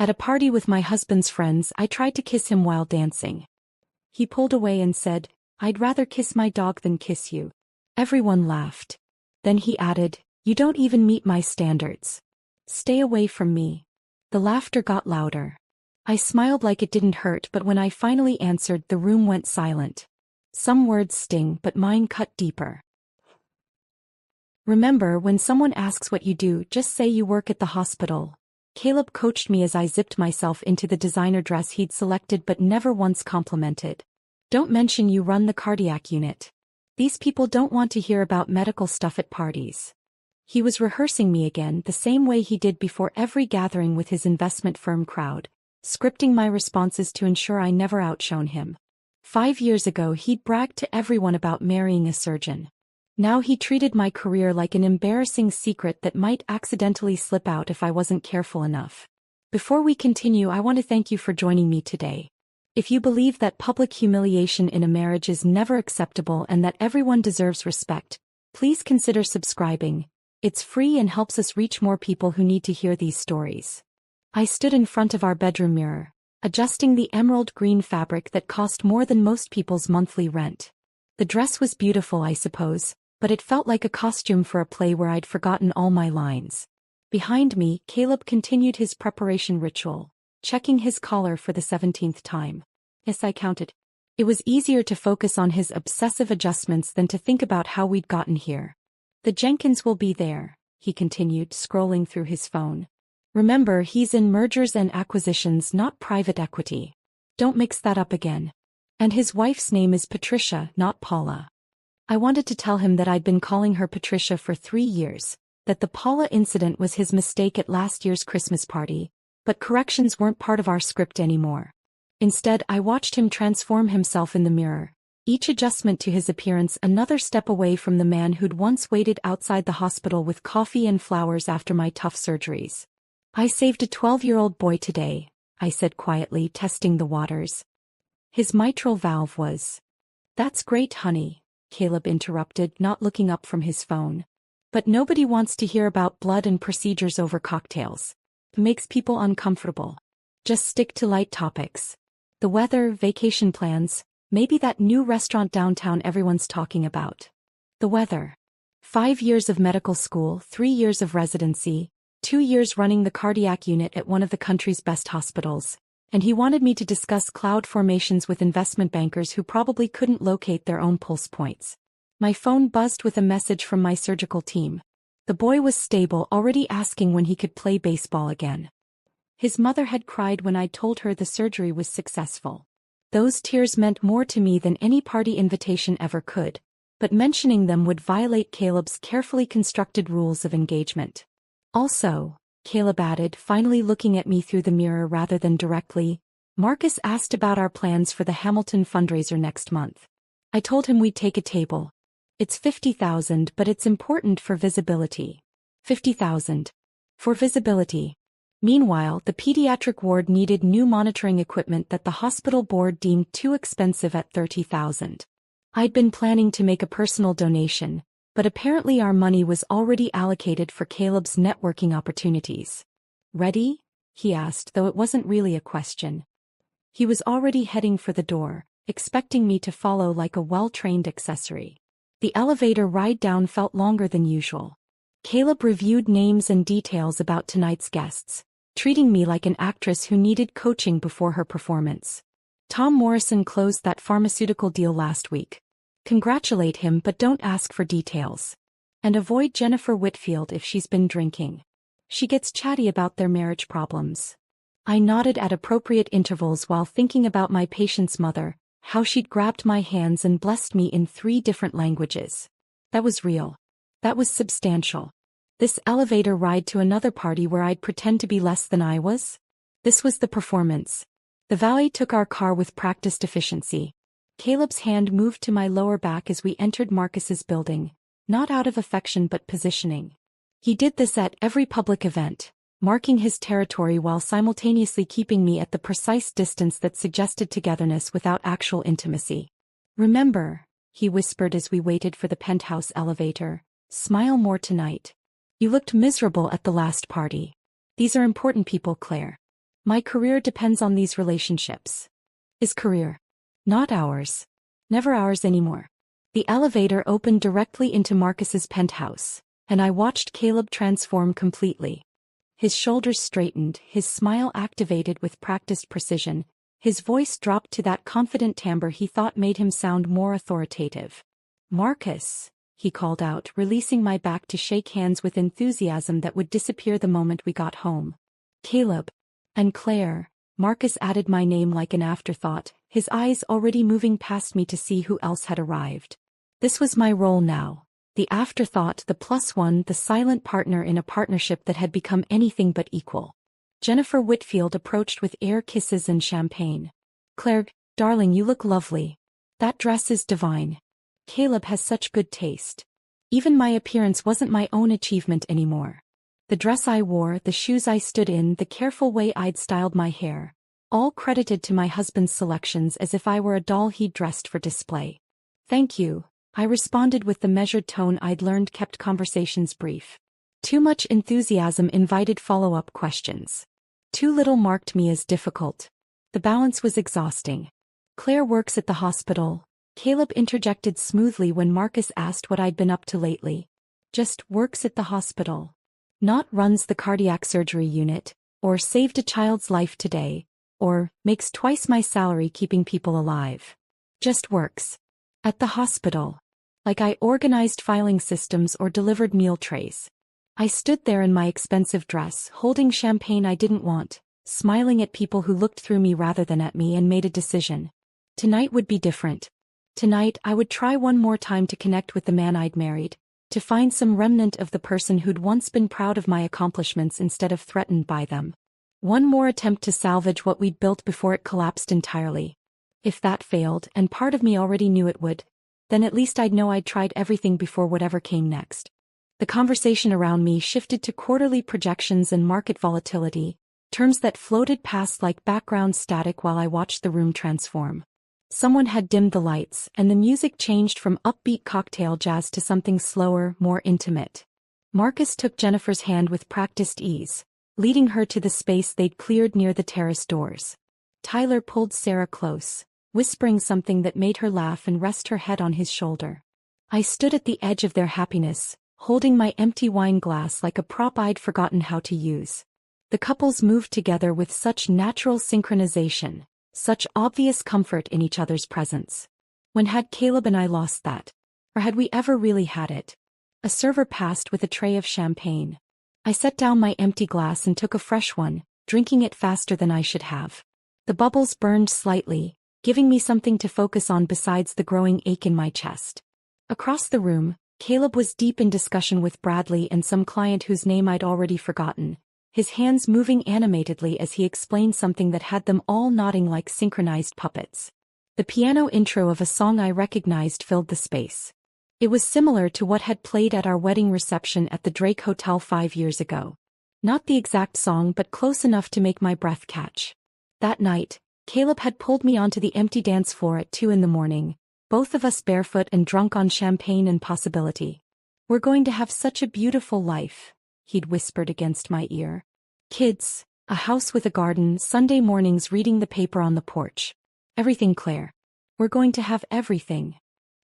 At a party with my husband's friends, I tried to kiss him while dancing. He pulled away and said, "I'd rather kiss my dog than kiss you." Everyone laughed. Then he added, "You don't even meet my standards. Stay away from me." The laughter got louder. I smiled like it didn't hurt, but when I finally answered, the room went silent. Some words sting, but mine cut deeper. "Remember, when someone asks what you do, just say you work at the hospital." Caleb coached me as I zipped myself into the designer dress he'd selected but never once complimented. "Don't mention you run the cardiac unit. These people don't want to hear about medical stuff at parties." He was rehearsing me again the same way he did before every gathering with his investment firm crowd, scripting my responses to ensure I never outshone him. 5 years ago he'd bragged to everyone about marrying a surgeon. Now he treated my career like an embarrassing secret that might accidentally slip out if I wasn't careful enough. Before we continue, I want to thank you for joining me today. If you believe that public humiliation in a marriage is never acceptable and that everyone deserves respect, please consider subscribing. It's free and helps us reach more people who need to hear these stories. I stood in front of our bedroom mirror, adjusting the emerald green fabric that cost more than most people's monthly rent. The dress was beautiful, I suppose, but it felt like a costume for a play where I'd forgotten all my lines. Behind me, Caleb continued his preparation ritual, checking his collar for the 17th time. Yes, I counted. It was easier to focus on his obsessive adjustments than to think about how we'd gotten here. "The Jenkins will be there," he continued, scrolling through his phone. "Remember, he's in mergers and acquisitions, not private equity. Don't mix that up again. And his wife's name is Patricia, not Paula." I wanted to tell him that I'd been calling her Patricia for 3 years, that the Paula incident was his mistake at last year's Christmas party, but corrections weren't part of our script anymore. Instead, I watched him transform himself in the mirror, each adjustment to his appearance another step away from the man who'd once waited outside the hospital with coffee and flowers after my tough surgeries. "I saved a 12-year-old boy today," I said quietly, testing the waters. His mitral valve was. "That's great, honey," Caleb interrupted, not looking up from his phone. "But nobody wants to hear about blood and procedures over cocktails. It makes people uncomfortable. Just stick to light topics. The weather, vacation plans, maybe that new restaurant downtown everyone's talking about." The weather. 5 years of medical school, 3 years of residency, 2 years running the cardiac unit at one of the country's best hospitals, and he wanted me to discuss cloud formations with investment bankers who probably couldn't locate their own pulse points. My phone buzzed with a message from my surgical team. The boy was stable, already asking when he could play baseball again. His mother had cried when I told her the surgery was successful. Those tears meant more to me than any party invitation ever could, but mentioning them would violate Caleb's carefully constructed rules of engagement. "Also," Caleb added, finally looking at me through the mirror rather than directly, "Marcus asked about our plans for the Hamilton fundraiser next month. I told him we'd take a table. It's 50,000, but it's important for visibility." 50,000. For visibility. Meanwhile, the pediatric ward needed new monitoring equipment that the hospital board deemed too expensive at 30,000. I'd been planning to make a personal donation, but apparently our money was already allocated for Caleb's networking opportunities. "Ready?" he asked, though it wasn't really a question. He was already heading for the door, expecting me to follow like a well-trained accessory. The elevator ride down felt longer than usual. Caleb reviewed names and details about tonight's guests, treating me like an actress who needed coaching before her performance. "Tom Morrison closed that pharmaceutical deal last week. Congratulate him, but don't ask for details. And avoid Jennifer Whitfield if she's been drinking. She gets chatty about their marriage problems." I nodded at appropriate intervals while thinking about my patient's mother, how she'd grabbed my hands and blessed me in 3 different languages. That was real. That was substantial. This elevator ride to another party where I'd pretend to be less than I was? This was the performance. The valet took our car with practiced efficiency. Caleb's hand moved to my lower back as we entered Marcus's building, not out of affection but positioning. He did this at every public event, marking his territory while simultaneously keeping me at the precise distance that suggested togetherness without actual intimacy. "Remember," he whispered as we waited for the penthouse elevator, "smile more tonight. You looked miserable at the last party. These are important people, Claire." My career depends on these relationships. Is career. Not ours. Never ours anymore. The elevator opened directly into Marcus's penthouse, and I watched Caleb transform completely. His shoulders straightened, his smile activated with practiced precision, his voice dropped to that confident timbre he thought made him sound more authoritative. "Marcus," he called out, releasing my back to shake hands with enthusiasm that would disappear the moment we got home. "Caleb." "And Claire," Marcus added my name like an afterthought, his eyes already moving past me to see who else had arrived. This was my role now. The afterthought, the plus one, the silent partner in a partnership that had become anything but equal. Jennifer Whitfield approached with air kisses and champagne. "Claire, darling, you look lovely. That dress is divine. Caleb has such good taste." Even my appearance wasn't my own achievement anymore. The dress I wore, the shoes I stood in, the careful way I'd styled my hair, all credited to my husband's selections as if I were a doll he'd dressed for display. "Thank you," I responded with the measured tone I'd learned kept conversations brief. Too much enthusiasm invited follow-up questions. Too little marked me as difficult. The balance was exhausting. "Claire works at the hospital," Caleb interjected smoothly when Marcus asked what I'd been up to lately. "Just works at the hospital. Not runs the cardiac surgery unit, or saved a child's life today, or makes twice my salary keeping people alive. Just works. At the hospital. Like I organized filing systems or delivered meal trays." I stood there in my expensive dress, holding champagne I didn't want, smiling at people who looked through me rather than at me, and made a decision. Tonight would be different. Tonight I would try one more time to connect with the man I'd married, to find some remnant of the person who'd once been proud of my accomplishments instead of threatened by them. One more attempt to salvage what we'd built before it collapsed entirely. If that failed, and part of me already knew it would, then at least I'd know I'd tried everything before whatever came next. The conversation around me shifted to quarterly projections and market volatility, terms that floated past like background static while I watched the room transform. Someone had dimmed the lights, and the music changed from upbeat cocktail jazz to something slower, more intimate. Marcus took Jennifer's hand with practiced ease, leading her to the space they'd cleared near the terrace doors. Tyler pulled Sarah close, whispering something that made her laugh and rest her head on his shoulder. I stood at the edge of their happiness, holding my empty wine glass like a prop I'd forgotten how to use. The couples moved together with such natural synchronization, such obvious comfort in each other's presence. When had Caleb and I lost that? Or had we ever really had it? A server passed with a tray of champagne. I set down my empty glass and took a fresh one, drinking it faster than I should have. The bubbles burned slightly, giving me something to focus on besides the growing ache in my chest. Across the room, Caleb was deep in discussion with Bradley and some client whose name I'd already forgotten, his hands moving animatedly as he explained something that had them all nodding like synchronized puppets. The piano intro of a song I recognized filled the space. It was similar to what had played at our wedding reception at the Drake Hotel 5 years ago. Not the exact song, but close enough to make my breath catch. That night, Caleb had pulled me onto the empty dance floor at 2 a.m, both of us barefoot and drunk on champagne and possibility. "We're going to have such a beautiful life," he'd whispered against my ear. "Kids, a house with a garden, Sunday mornings reading the paper on the porch. Everything, Claire. We're going to have everything."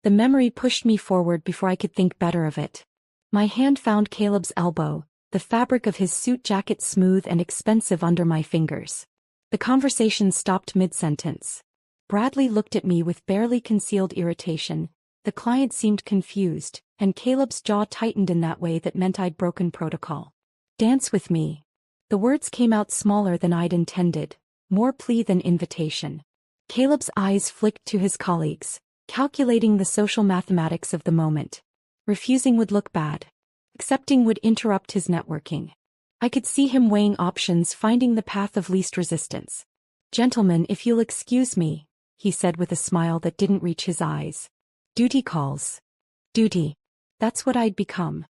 The memory pushed me forward before I could think better of it. My hand found Caleb's elbow, the fabric of his suit jacket smooth and expensive under my fingers. The conversation stopped mid-sentence. Bradley looked at me with barely concealed irritation, the client seemed confused, and Caleb's jaw tightened in that way that meant I'd broken protocol. "Dance with me." The words came out smaller than I'd intended, more plea than invitation. Caleb's eyes flicked to his colleagues, calculating the social mathematics of the moment. Refusing would look bad. Accepting would interrupt his networking. I could see him weighing options, finding the path of least resistance. "Gentlemen, if you'll excuse me," he said with a smile that didn't reach his eyes. "Duty calls." Duty. That's what I'd become.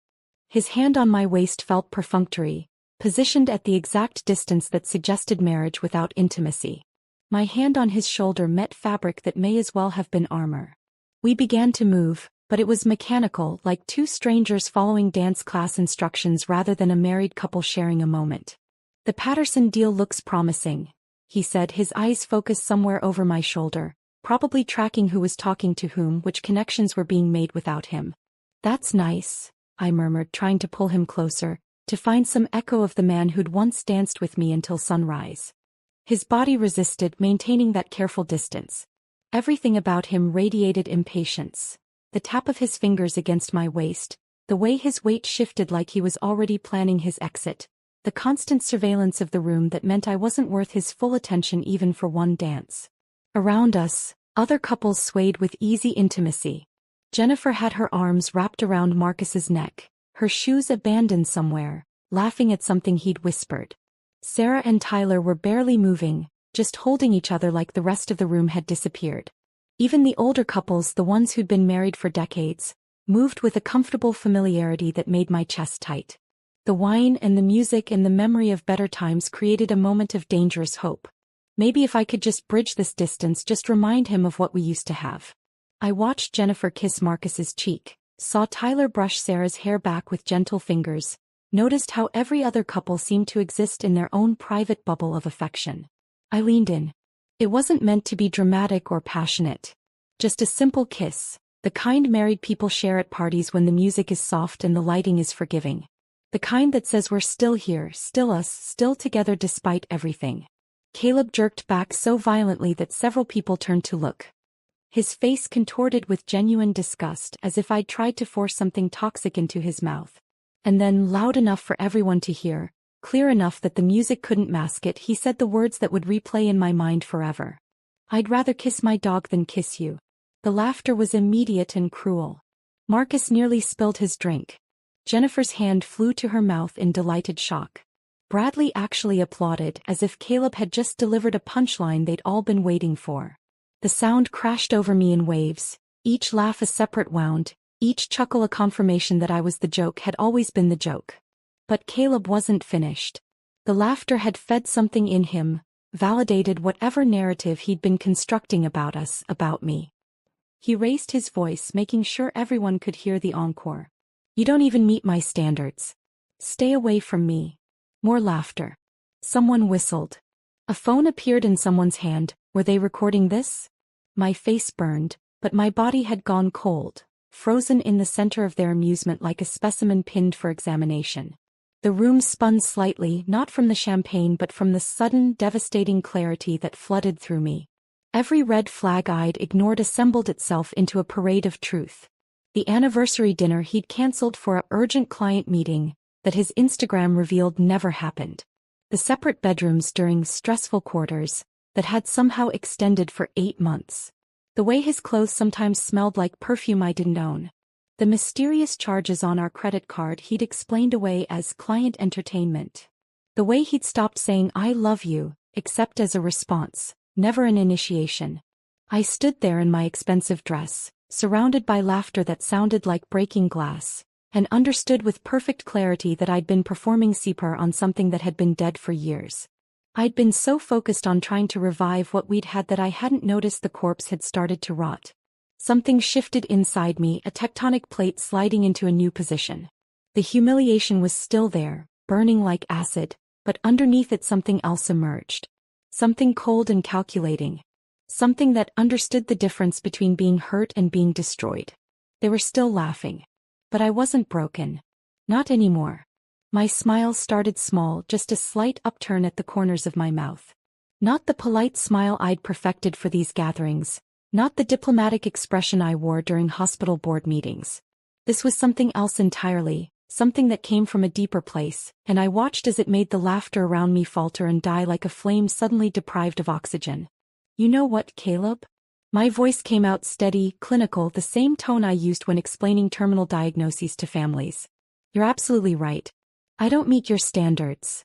His hand on my waist felt perfunctory, positioned at the exact distance that suggested marriage without intimacy. My hand on his shoulder met fabric that may as well have been armor. We began to move, but it was mechanical, like two strangers following dance class instructions rather than a married couple sharing a moment. "The Patterson deal looks promising," he said, his eyes focused somewhere over my shoulder, probably tracking who was talking to whom, which connections were being made without him. "That's nice," I murmured, trying to pull him closer, to find some echo of the man who'd once danced with me until sunrise. His body resisted, maintaining that careful distance. Everything about him radiated impatience. The tap of his fingers against my waist, the way his weight shifted like he was already planning his exit, the constant surveillance of the room that meant I wasn't worth his full attention even for one dance. Around us, other couples swayed with easy intimacy. Jennifer had her arms wrapped around Marcus's neck, her shoes abandoned somewhere, laughing at something he'd whispered. Sarah and Tyler were barely moving, just holding each other like the rest of the room had disappeared. Even the older couples, the ones who'd been married for decades, moved with a comfortable familiarity that made my chest tight. The wine and the music and the memory of better times created a moment of dangerous hope. Maybe if I could just bridge this distance, just remind him of what we used to have. I watched Jennifer kiss Marcus's cheek, saw Tyler brush Sarah's hair back with gentle fingers, noticed how every other couple seemed to exist in their own private bubble of affection. I leaned in. It wasn't meant to be dramatic or passionate. Just a simple kiss, the kind married people share at parties when the music is soft and the lighting is forgiving. The kind that says we're still here, still us, still together despite everything. Caleb jerked back so violently that several people turned to look. His face contorted with genuine disgust, as if I'd tried to force something toxic into his mouth. And then, loud enough for everyone to hear, clear enough that the music couldn't mask it, he said the words that would replay in my mind forever. "I'd rather kiss my dog than kiss you." The laughter was immediate and cruel. Marcus nearly spilled his drink. Jennifer's hand flew to her mouth in delighted shock. Bradley actually applauded, as if Caleb had just delivered a punchline they'd all been waiting for. The sound crashed over me in waves, each laugh a separate wound, each chuckle a confirmation that I was the joke, had always been the joke. But Caleb wasn't finished. The laughter had fed something in him, validated whatever narrative he'd been constructing about us, about me. He raised his voice, making sure everyone could hear the encore. "You don't even meet my standards. Stay away from me." More laughter. Someone whistled. A phone appeared in someone's hand. Were they recording this? My face burned, but my body had gone cold, frozen in the center of their amusement like a specimen pinned for examination. The room spun slightly, not from the champagne but from the sudden, devastating clarity that flooded through me. Every red flag I'd ignored assembled itself into a parade of truth. The anniversary dinner he'd canceled for an urgent client meeting, that his Instagram revealed never happened. The separate bedrooms during stressful quarters, that had somehow extended for 8 months. The way his clothes sometimes smelled like perfume I didn't own. The mysterious charges on our credit card he'd explained away as client entertainment. The way he'd stopped saying "I love you," except as a response, never an initiation. I stood there in my expensive dress, surrounded by laughter that sounded like breaking glass, and understood with perfect clarity that I'd been performing CPR on something that had been dead for years. I'd been so focused on trying to revive what we'd had that I hadn't noticed the corpse had started to rot. Something shifted inside me, a tectonic plate sliding into a new position. The humiliation was still there, burning like acid, but underneath it something else emerged. Something cold and calculating. Something that understood the difference between being hurt and being destroyed. They were still laughing. But I wasn't broken. Not anymore. My smile started small, just a slight upturn at the corners of my mouth. Not the polite smile I'd perfected for these gatherings, not the diplomatic expression I wore during hospital board meetings. This was something else entirely, something that came from a deeper place, and I watched as it made the laughter around me falter and die like a flame suddenly deprived of oxygen. "You know what, Caleb?" My voice came out steady, clinical, the same tone I used when explaining terminal diagnoses to families. "You're absolutely right. I don't meet your standards."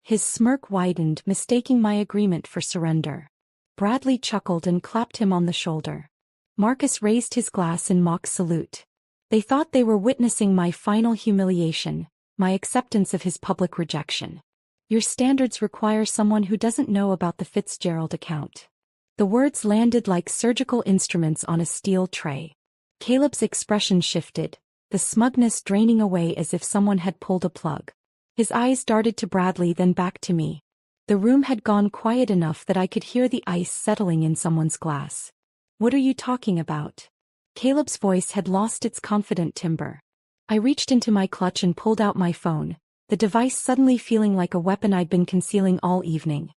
His smirk widened, mistaking my agreement for surrender. Bradley chuckled and clapped him on the shoulder. Marcus raised his glass in mock salute. They thought they were witnessing my final humiliation, my acceptance of his public rejection. "Your standards require someone who doesn't know about the Fitzgerald account." The words landed like surgical instruments on a steel tray. Caleb's expression shifted, the smugness draining away as if someone had pulled a plug. His eyes darted to Bradley, then back to me. The room had gone quiet enough that I could hear the ice settling in someone's glass. What are you talking about? Caleb's voice had lost its confident timbre. I reached into my clutch and pulled out my phone, the device suddenly feeling like a weapon I'd been concealing all evening.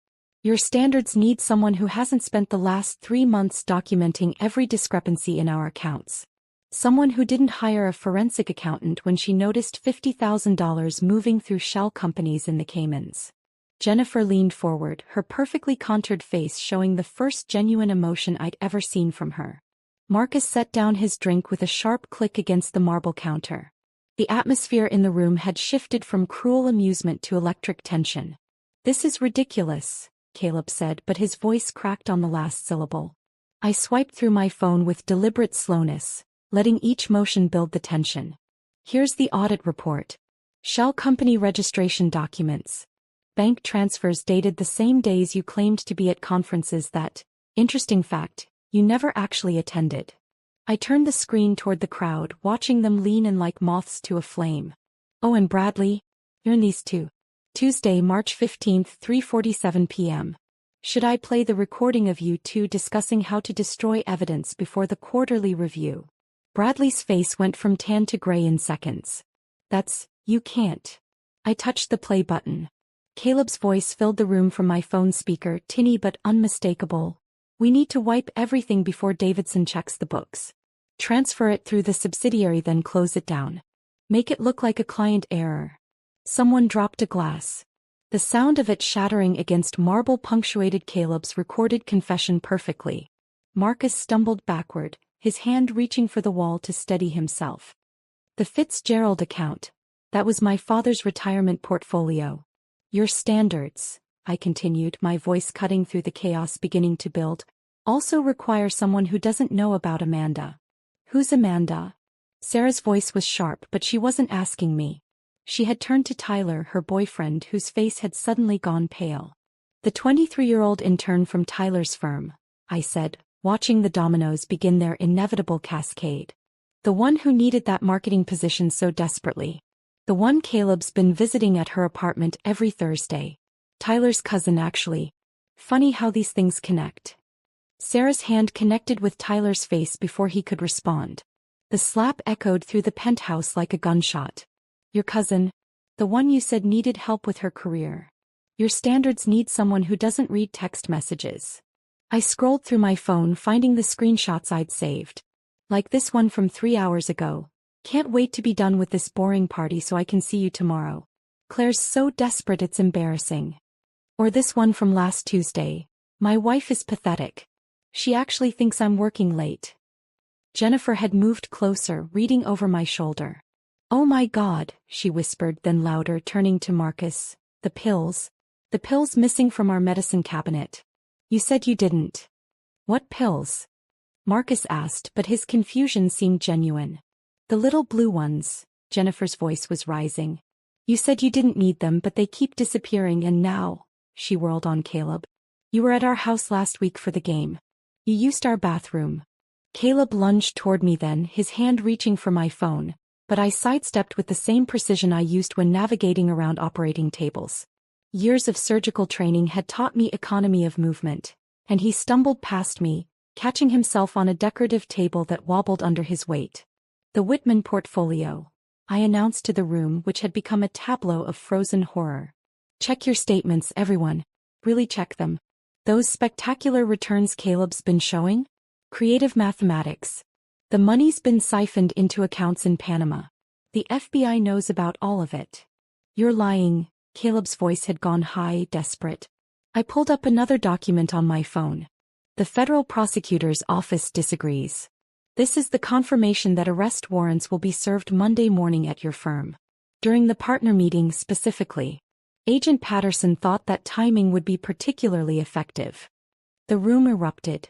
Your standards need someone who hasn't spent the last 3 months documenting every discrepancy in our accounts. Someone who didn't hire a forensic accountant when she noticed $50,000 moving through shell companies in the Caymans. Jennifer leaned forward, her perfectly contoured face showing the first genuine emotion I'd ever seen from her. Marcus set down his drink with a sharp click against the marble counter. The atmosphere in the room had shifted from cruel amusement to electric tension. This is ridiculous, Caleb said, but his voice cracked on the last syllable. I swiped through my phone with deliberate slowness, letting each motion build the tension. Here's the audit report. Shell company registration documents. Bank transfers dated the same days you claimed to be at conferences that, interesting fact, you never actually attended. I turned the screen toward the crowd, watching them lean in like moths to a flame. Oh, and Bradley? You're in these too. Tuesday, March 15th, 3:47 p.m. Should I play the recording of you two discussing how to destroy evidence before the quarterly review? Bradley's face went from tan to gray in seconds. You can't. I touched the play button. Caleb's voice filled the room from my phone speaker, tinny but unmistakable. We need to wipe everything before Davidson checks the books. Transfer it through the subsidiary, then close it down. Make it look like a client error. Someone dropped a glass. The sound of it shattering against marble punctuated Caleb's recorded confession perfectly. Marcus stumbled backward, his hand reaching for the wall to steady himself. The Fitzgerald account. That was my father's retirement portfolio. Your standards, I continued, my voice cutting through the chaos beginning to build, also require someone who doesn't know about Amanda. Who's Amanda? Sarah's voice was sharp, but she wasn't asking me. She had turned to Tyler, her boyfriend, whose face had suddenly gone pale. The 23-year-old intern from Tyler's firm, I said, watching the dominoes begin their inevitable cascade. The one who needed that marketing position so desperately. The one Caleb's been visiting at her apartment every Thursday. Tyler's cousin, actually. Funny how these things connect. Sarah's hand connected with Tyler's face before he could respond. The slap echoed through the penthouse like a gunshot. Your cousin? The one you said needed help with her career. Your standards need someone who doesn't read text messages. I scrolled through my phone, finding the screenshots I'd saved. Like this one from 3 hours ago. Can't wait to be done with this boring party so I can see you tomorrow. Claire's so desperate it's embarrassing. Or this one from last Tuesday. My wife is pathetic. She actually thinks I'm working late. Jennifer had moved closer, reading over my shoulder. Oh my God, she whispered, then louder, turning to Marcus. The pills. The pills missing from our medicine cabinet. You said you didn't. What pills? Marcus asked, but his confusion seemed genuine. The little blue ones. Jennifer's voice was rising. You said you didn't need them, but they keep disappearing, and now, she whirled on Caleb. You were at our house last week for the game. You used our bathroom. Caleb lunged toward me then, his hand reaching for my phone, but I sidestepped with the same precision I used when navigating around operating tables. Years of surgical training had taught me economy of movement, and he stumbled past me, catching himself on a decorative table that wobbled under his weight. The Whitman portfolio, I announced to the room, which had become a tableau of frozen horror. Check your statements, everyone. Really check them. Those spectacular returns Caleb's been showing? Creative mathematics. The money's been siphoned into accounts in Panama. The FBI knows about all of it. You're lying. Caleb's voice had gone high, desperate. I pulled up another document on my phone. The federal prosecutor's office disagrees. This is the confirmation that arrest warrants will be served Monday morning at your firm. During the partner meeting specifically. Agent Patterson thought that timing would be particularly effective. The room erupted.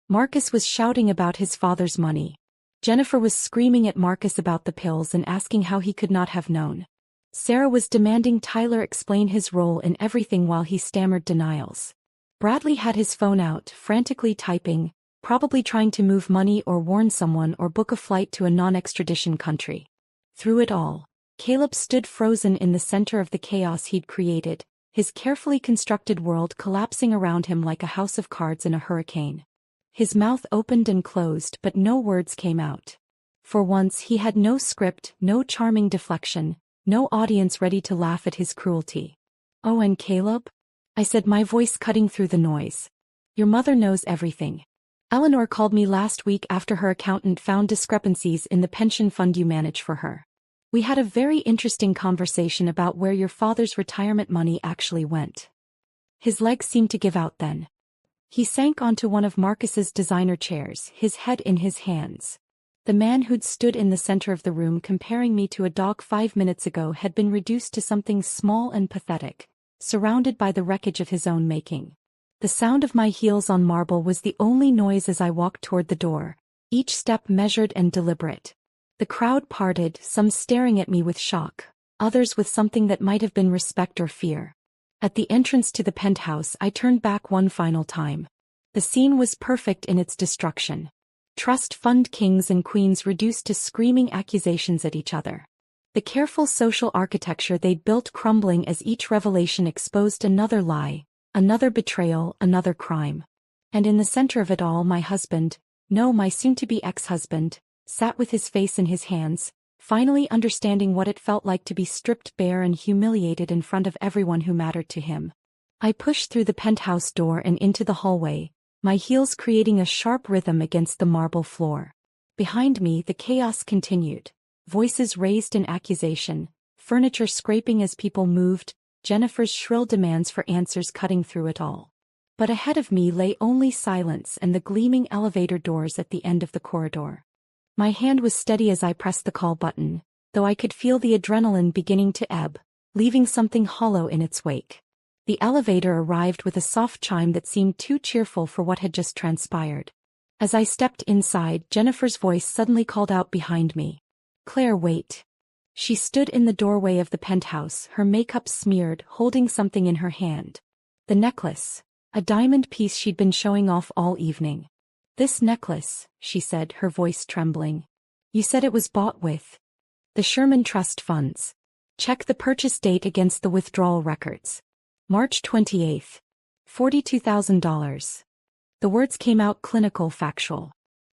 Marcus was shouting about his father's money. Jennifer was screaming at Marcus about the pills and asking how he could not have known. Sarah was demanding Tyler explain his role in everything while he stammered denials. Bradley had his phone out, frantically typing, probably trying to move money or warn someone or book a flight to a non-extradition country. Through it all, Caleb stood frozen in the center of the chaos he'd created, his carefully constructed world collapsing around him like a house of cards in a hurricane. His mouth opened and closed, but no words came out. For once he had no script, no charming deflection, no audience ready to laugh at his cruelty. "Oh, and Caleb?" I said, my voice cutting through the noise. "Your mother knows everything. Eleanor called me last week after her accountant found discrepancies in the pension fund you manage for her. We had a very interesting conversation about where your father's retirement money actually went." His legs seemed to give out then. He sank onto one of Marcus's designer chairs, his head in his hands. The man who'd stood in the center of the room comparing me to a dog 5 minutes ago had been reduced to something small and pathetic, surrounded by the wreckage of his own making. The sound of my heels on marble was the only noise as I walked toward the door, each step measured and deliberate. The crowd parted, some staring at me with shock, others with something that might have been respect or fear. At the entrance to the penthouse, I turned back one final time. The scene was perfect in its destruction. Trust fund kings and queens reduced to screaming accusations at each other. The careful social architecture they'd built crumbling as each revelation exposed another lie, another betrayal, another crime. And in the center of it all, my husband, no, my soon-to-be ex-husband, sat with his face in his hands, finally understanding what it felt like to be stripped bare and humiliated in front of everyone who mattered to him. I pushed through the penthouse door and into the hallway, my heels creating a sharp rhythm against the marble floor. Behind me, the chaos continued. Voices raised in accusation, furniture scraping as people moved, Jennifer's shrill demands for answers cutting through it all. But ahead of me lay only silence and the gleaming elevator doors at the end of the corridor. My hand was steady as I pressed the call button, though I could feel the adrenaline beginning to ebb, leaving something hollow in its wake. The elevator arrived with a soft chime that seemed too cheerful for what had just transpired. As I stepped inside, Jennifer's voice suddenly called out behind me. "Claire, wait." She stood in the doorway of the penthouse, her makeup smeared, holding something in her hand. The necklace, a diamond piece she'd been showing off all evening. "This necklace," she said, her voice trembling. "You said it was bought with the Sherman Trust funds. Check the purchase date against the withdrawal records. March 28th. $42,000. The words came out clinical, factual.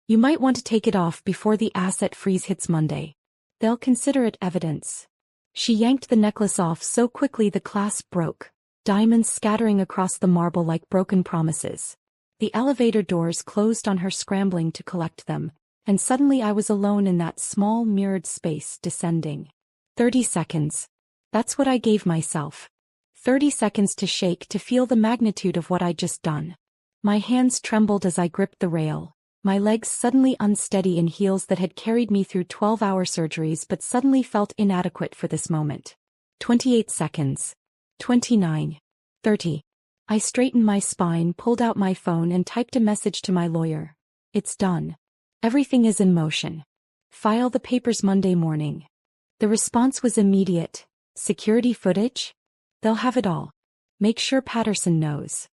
"You might want to take it off before the asset freeze hits Monday. They'll consider it evidence." She yanked the necklace off so quickly the clasp broke, diamonds scattering across the marble like broken promises. The elevator doors closed on her, scrambling to collect them, and suddenly I was alone in that small mirrored space, descending. 30 seconds. That's what I gave myself. 30 seconds to shake, to feel the magnitude of what I'd just done. My hands trembled as I gripped the rail, my legs suddenly unsteady in heels that had carried me through 12-hour surgeries but suddenly felt inadequate for this moment. 28 seconds. 29. 30. I straightened my spine, pulled out my phone and typed a message to my lawyer. "It's done. Everything is in motion. File the papers Monday morning." The response was immediate. "Security footage? They'll have it all. Make sure Patterson knows."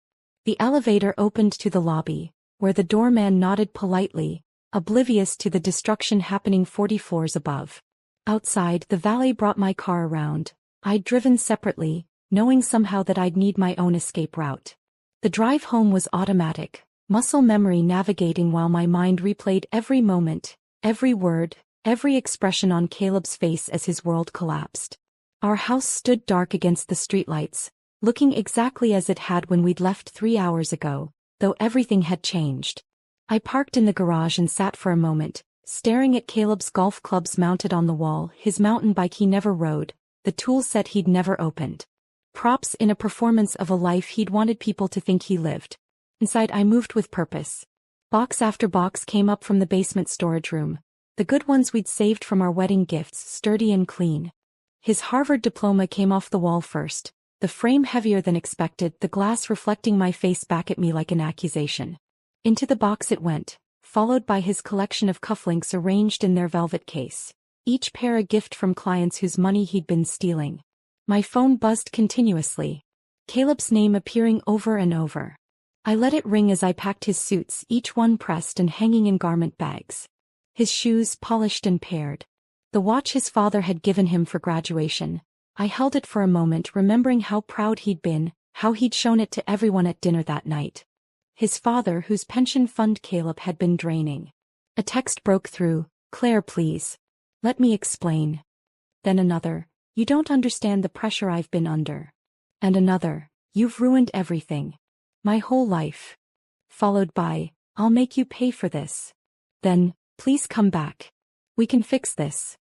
The elevator opened to the lobby, where the doorman nodded politely, oblivious to the destruction happening 40 floors above. Outside, the valet brought my car around. I'd driven separately, knowing somehow that I'd need my own escape route. The drive home was automatic, muscle memory navigating while my mind replayed every moment, every word, every expression on Caleb's face as his world collapsed. Our house stood dark against the streetlights, looking exactly as it had when we'd left 3 hours ago, though everything had changed. I parked in the garage and sat for a moment, staring at Caleb's golf clubs mounted on the wall, his mountain bike he never rode, the tool set he'd never opened. Props in a performance of a life he'd wanted people to think he lived. Inside, I moved with purpose. Box after box came up from the basement storage room, the good ones we'd saved from our wedding gifts, sturdy and clean. His Harvard diploma came off the wall first, the frame heavier than expected, the glass reflecting my face back at me like an accusation. Into the box it went, followed by his collection of cufflinks arranged in their velvet case, each pair a gift from clients whose money he'd been stealing. My phone buzzed continuously, Caleb's name appearing over and over. I let it ring as I packed his suits, each one pressed and hanging in garment bags. His shoes polished and paired. The watch his father had given him for graduation. I held it for a moment, remembering how proud he'd been, how he'd shown it to everyone at dinner that night. His father, whose pension fund Caleb had been draining. A text broke through. "Claire, please. Let me explain." Then another. "You don't understand the pressure I've been under." And another. "You've ruined everything. My whole life." Followed by, "I'll make you pay for this." Then, "Please come back. We can fix this."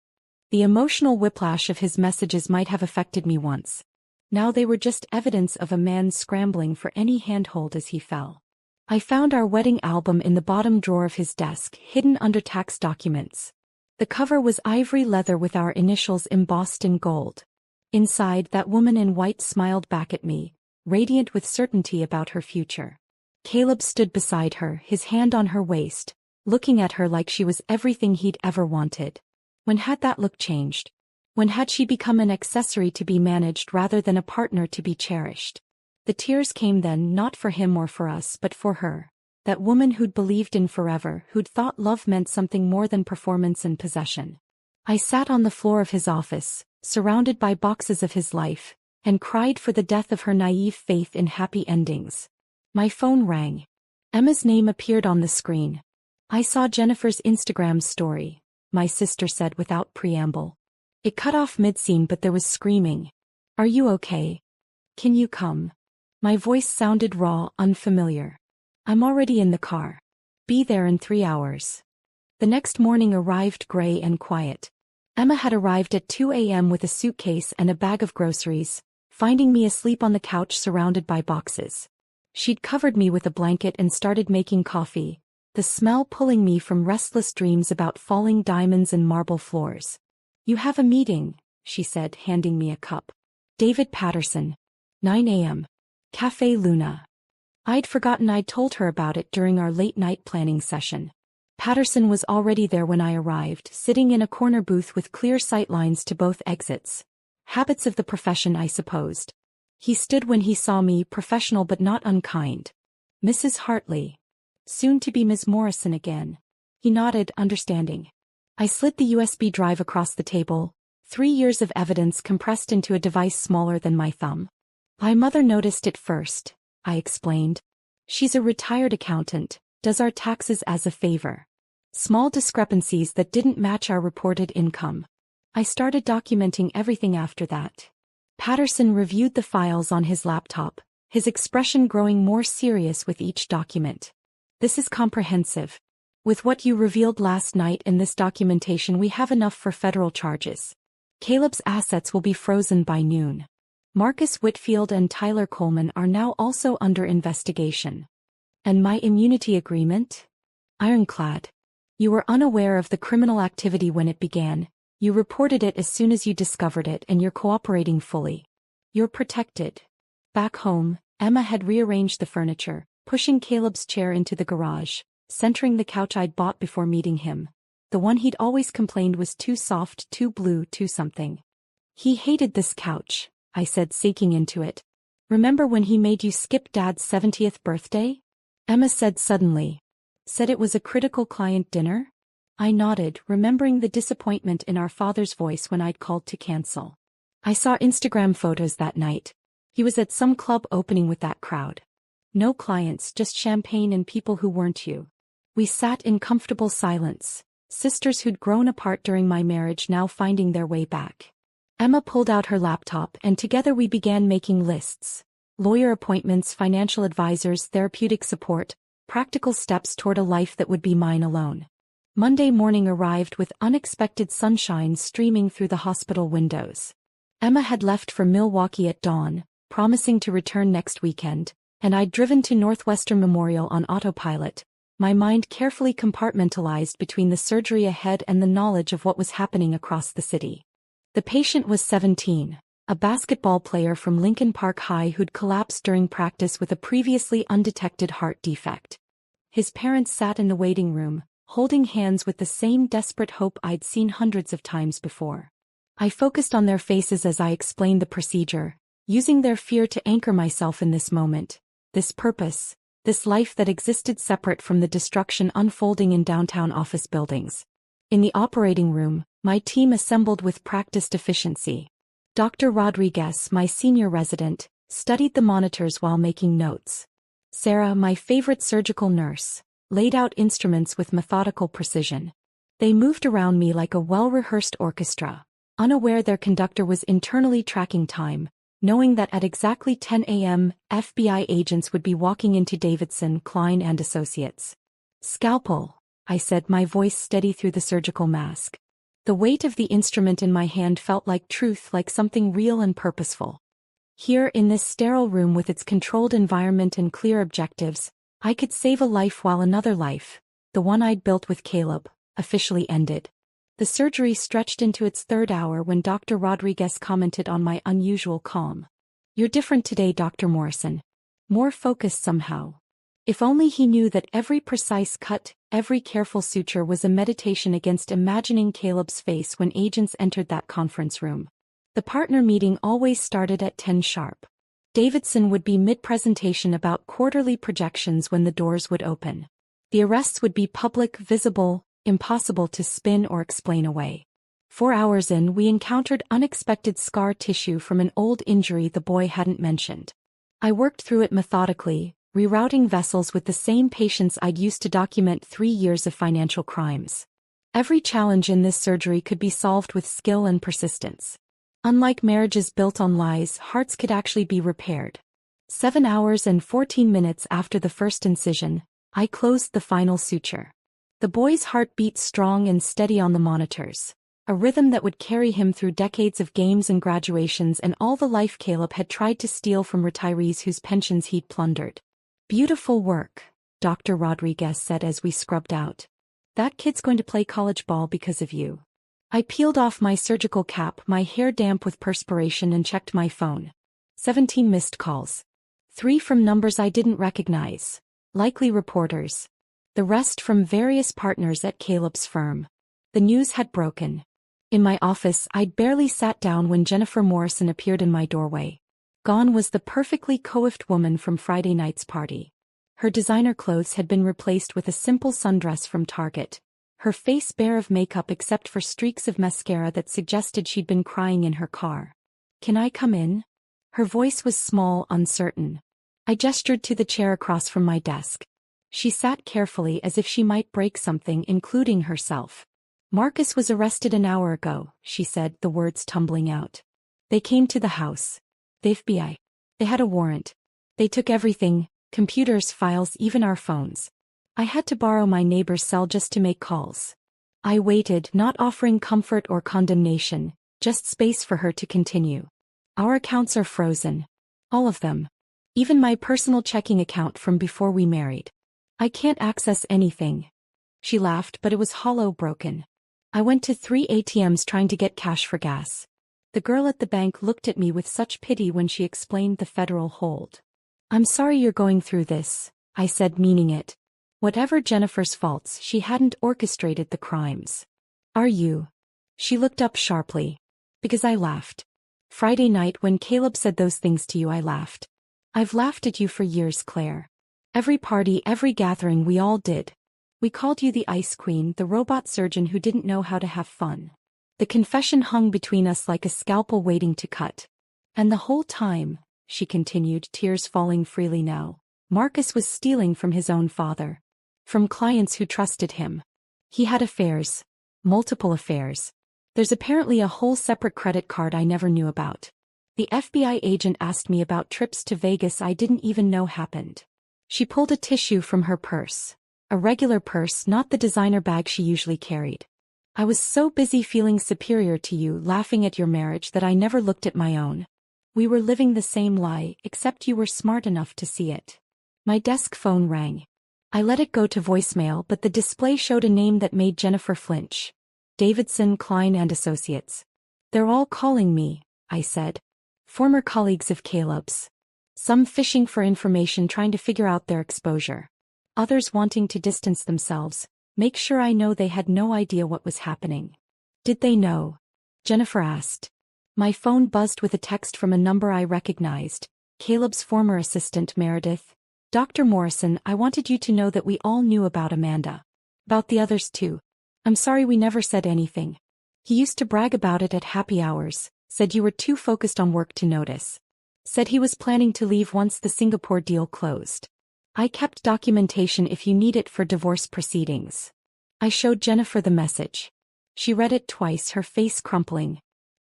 The emotional whiplash of his messages might have affected me once. Now they were just evidence of a man scrambling for any handhold as he fell. I found our wedding album in the bottom drawer of his desk, hidden under tax documents. The cover was ivory leather with our initials embossed in gold. Inside, that woman in white smiled back at me, radiant with certainty about her future. Caleb stood beside her, his hand on her waist, looking at her like she was everything he'd ever wanted. When had that look changed? When had she become an accessory to be managed rather than a partner to be cherished? The tears came then, not for him or for us, but for her. That woman who'd believed in forever, who'd thought love meant something more than performance and possession. I sat on the floor of his office, surrounded by boxes of his life, and cried for the death of her naive faith in happy endings. My phone rang. Emma's name appeared on the screen. "I saw Jennifer's Instagram story," my sister said without preamble. It cut off mid-scene, but there was screaming. "Are you okay? Can you come?" My voice sounded raw, unfamiliar. "I'm already in the car. Be there in 3 hours." The next morning arrived gray and quiet. Emma had arrived at 2 a.m. with a suitcase and a bag of groceries, finding me asleep on the couch surrounded by boxes. She'd covered me with a blanket and started making coffee, the smell pulling me from restless dreams about falling diamonds and marble floors. "You have a meeting," she said, handing me a cup. "David Patterson. 9 a.m. Café Luna." I'd forgotten I'd told her about it during our late-night planning session. Patterson was already there when I arrived, sitting in a corner booth with clear sightlines to both exits. Habits of the profession, I supposed. He stood when he saw me, professional but not unkind. "Mrs. Hartley. Soon to be Ms. Morrison again." He nodded, understanding. I slid the USB drive across the table, 3 years of evidence compressed into a device smaller than my thumb. "My mother noticed it first," I explained. "She's a retired accountant, does our taxes as a favor. Small discrepancies that didn't match our reported income." I started documenting everything after that. Patterson reviewed the files on his laptop, his expression growing more serious with each document. "This is comprehensive. With what you revealed last night in this documentation, we have enough for federal charges. Caleb's assets will be frozen by noon. Marcus Whitfield and Tyler Coleman are now also under investigation. And my immunity agreement? Ironclad. You were unaware of the criminal activity when it began. You reported it as soon as you discovered it, and you're cooperating fully. You're protected." Back home, Emma had rearranged the furniture, pushing Caleb's chair into the garage, centering the couch I'd bought before meeting him. The one he'd always complained was too soft, too blue, too something. "He hated this couch," I said, sinking into it. "Remember when he made you skip Dad's 70th birthday?" Emma said suddenly. "Said it was a critical client dinner?" I nodded, remembering the disappointment in our father's voice when I'd called to cancel. I saw Instagram photos that night. He was at some club opening with that crowd. No clients, just champagne and people who weren't you. We sat in comfortable silence, sisters who'd grown apart during my marriage now finding their way back. Emma pulled out her laptop and together we began making lists. Lawyer appointments, financial advisors, therapeutic support, practical steps toward a life that would be mine alone. Monday morning arrived with unexpected sunshine streaming through the hospital windows. Emma had left for Milwaukee at dawn, promising to return next weekend, and I'd driven to Northwestern Memorial on autopilot, my mind carefully compartmentalized between the surgery ahead and the knowledge of what was happening across the city. The patient was 17, a basketball player from Lincoln Park High who'd collapsed during practice with a previously undetected heart defect. His parents sat in the waiting room, holding hands with the same desperate hope I'd seen hundreds of times before. I focused on their faces as I explained the procedure, using their fear to anchor myself in this moment, this purpose, this life that existed separate from the destruction unfolding in downtown office buildings. In the operating room, my team assembled with practiced efficiency. Dr. Rodriguez, my senior resident, studied the monitors while making notes. Sarah, my favorite surgical nurse, laid out instruments with methodical precision. They moved around me like a well-rehearsed orchestra, unaware their conductor was internally tracking time, knowing that at exactly 10 a.m., FBI agents would be walking into Davidson, Klein and Associates. "Scalpel," I said, my voice steady through the surgical mask. The weight of the instrument in my hand felt like truth, like something real and purposeful. Here in this sterile room with its controlled environment and clear objectives, I could save a life while another life, the one I'd built with Caleb, officially ended. The surgery stretched into its third hour when Dr. Rodriguez commented on my unusual calm. "You're different today, Dr. Morrison. More focused somehow." If only he knew that every precise cut, every careful suture was a meditation against imagining Caleb's face when agents entered that conference room. The partner meeting always started at 10 sharp. Davidson would be mid-presentation about quarterly projections when the doors would open. The arrests would be public, visible, impossible to spin or explain away. 4 hours in, we encountered unexpected scar tissue from an old injury the boy hadn't mentioned. I worked through it methodically, rerouting vessels with the same patience I'd used to document 3 years of financial crimes. Every challenge in this surgery could be solved with skill and persistence. Unlike marriages built on lies, hearts could actually be repaired. 7 hours and 14 minutes after the first incision, I closed the final suture. The boy's heart beat strong and steady on the monitors, a rhythm that would carry him through decades of games and graduations and all the life Caleb had tried to steal from retirees whose pensions he'd plundered. "Beautiful work," Dr. Rodriguez said as we scrubbed out. "That kid's going to play college ball because of you." I peeled off my surgical cap, my hair damp with perspiration, and checked my phone. 17 missed calls. 3 from numbers I didn't recognize, likely reporters. The rest from various partners at Caleb's firm. The news had broken. In my office, I'd barely sat down when Jennifer Morrison appeared in my doorway. Gone was the perfectly coiffed woman from Friday night's party. Her designer clothes had been replaced with a simple sundress from Target, her face bare of makeup except for streaks of mascara that suggested she'd been crying in her car. "Can I come in?" Her voice was small, uncertain. I gestured to the chair across from my desk. She sat carefully as if she might break something, including herself. "Marcus was arrested an hour ago," she said, the words tumbling out. "They came to the house. The FBI. They had a warrant. They took everything, computers, files, even our phones. I had to borrow my neighbor's cell just to make calls." I waited, not offering comfort or condemnation, just space for her to continue. "Our accounts are frozen. All of them. Even my personal checking account from before we married. I can't access anything." She laughed, but it was hollow, broken. "I went to 3 ATMs trying to get cash for gas. The girl at the bank looked at me with such pity when she explained the federal hold. "I'm sorry you're going through this," I said, meaning it. Whatever Jennifer's faults, she hadn't orchestrated the crimes. "Are you?" She looked up sharply. "Because I laughed. Friday night when Caleb said those things to you, I laughed. I've laughed at you for years, Claire. Every party, every gathering, we all did. We called you the Ice Queen, the robot surgeon who didn't know how to have fun. The confession hung between us like a scalpel waiting to cut. And the whole time," she continued, tears falling freely now, "Marcus was stealing from his own father. From clients who trusted him. He had affairs. Multiple affairs. There's apparently a whole separate credit card I never knew about. The FBI agent asked me about trips to Vegas I didn't even know happened." She pulled a tissue from her purse. A regular purse, not the designer bag she usually carried. "I was so busy feeling superior to you, laughing at your marriage, that I never looked at my own. We were living the same lie, except you were smart enough to see it." My desk phone rang. I let it go to voicemail, but the display showed a name that made Jennifer flinch. "Davidson, Klein and Associates." "They're all calling me," I said. "Former colleagues of Caleb's. Some fishing for information, trying to figure out their exposure. Others wanting to distance themselves, make sure I know they had no idea what was happening." "Did they know?" Jennifer asked. My phone buzzed with a text from a number I recognized. Caleb's former assistant, Meredith. "Dr. Morrison, I wanted you to know that we all knew about Amanda. About the others too. I'm sorry we never said anything. He used to brag about it at happy hours, said you were too focused on work to notice. Said he was planning to leave once the Singapore deal closed. I kept documentation if you need it for divorce proceedings. I showed Jennifer the message. She read it twice, her face crumpling.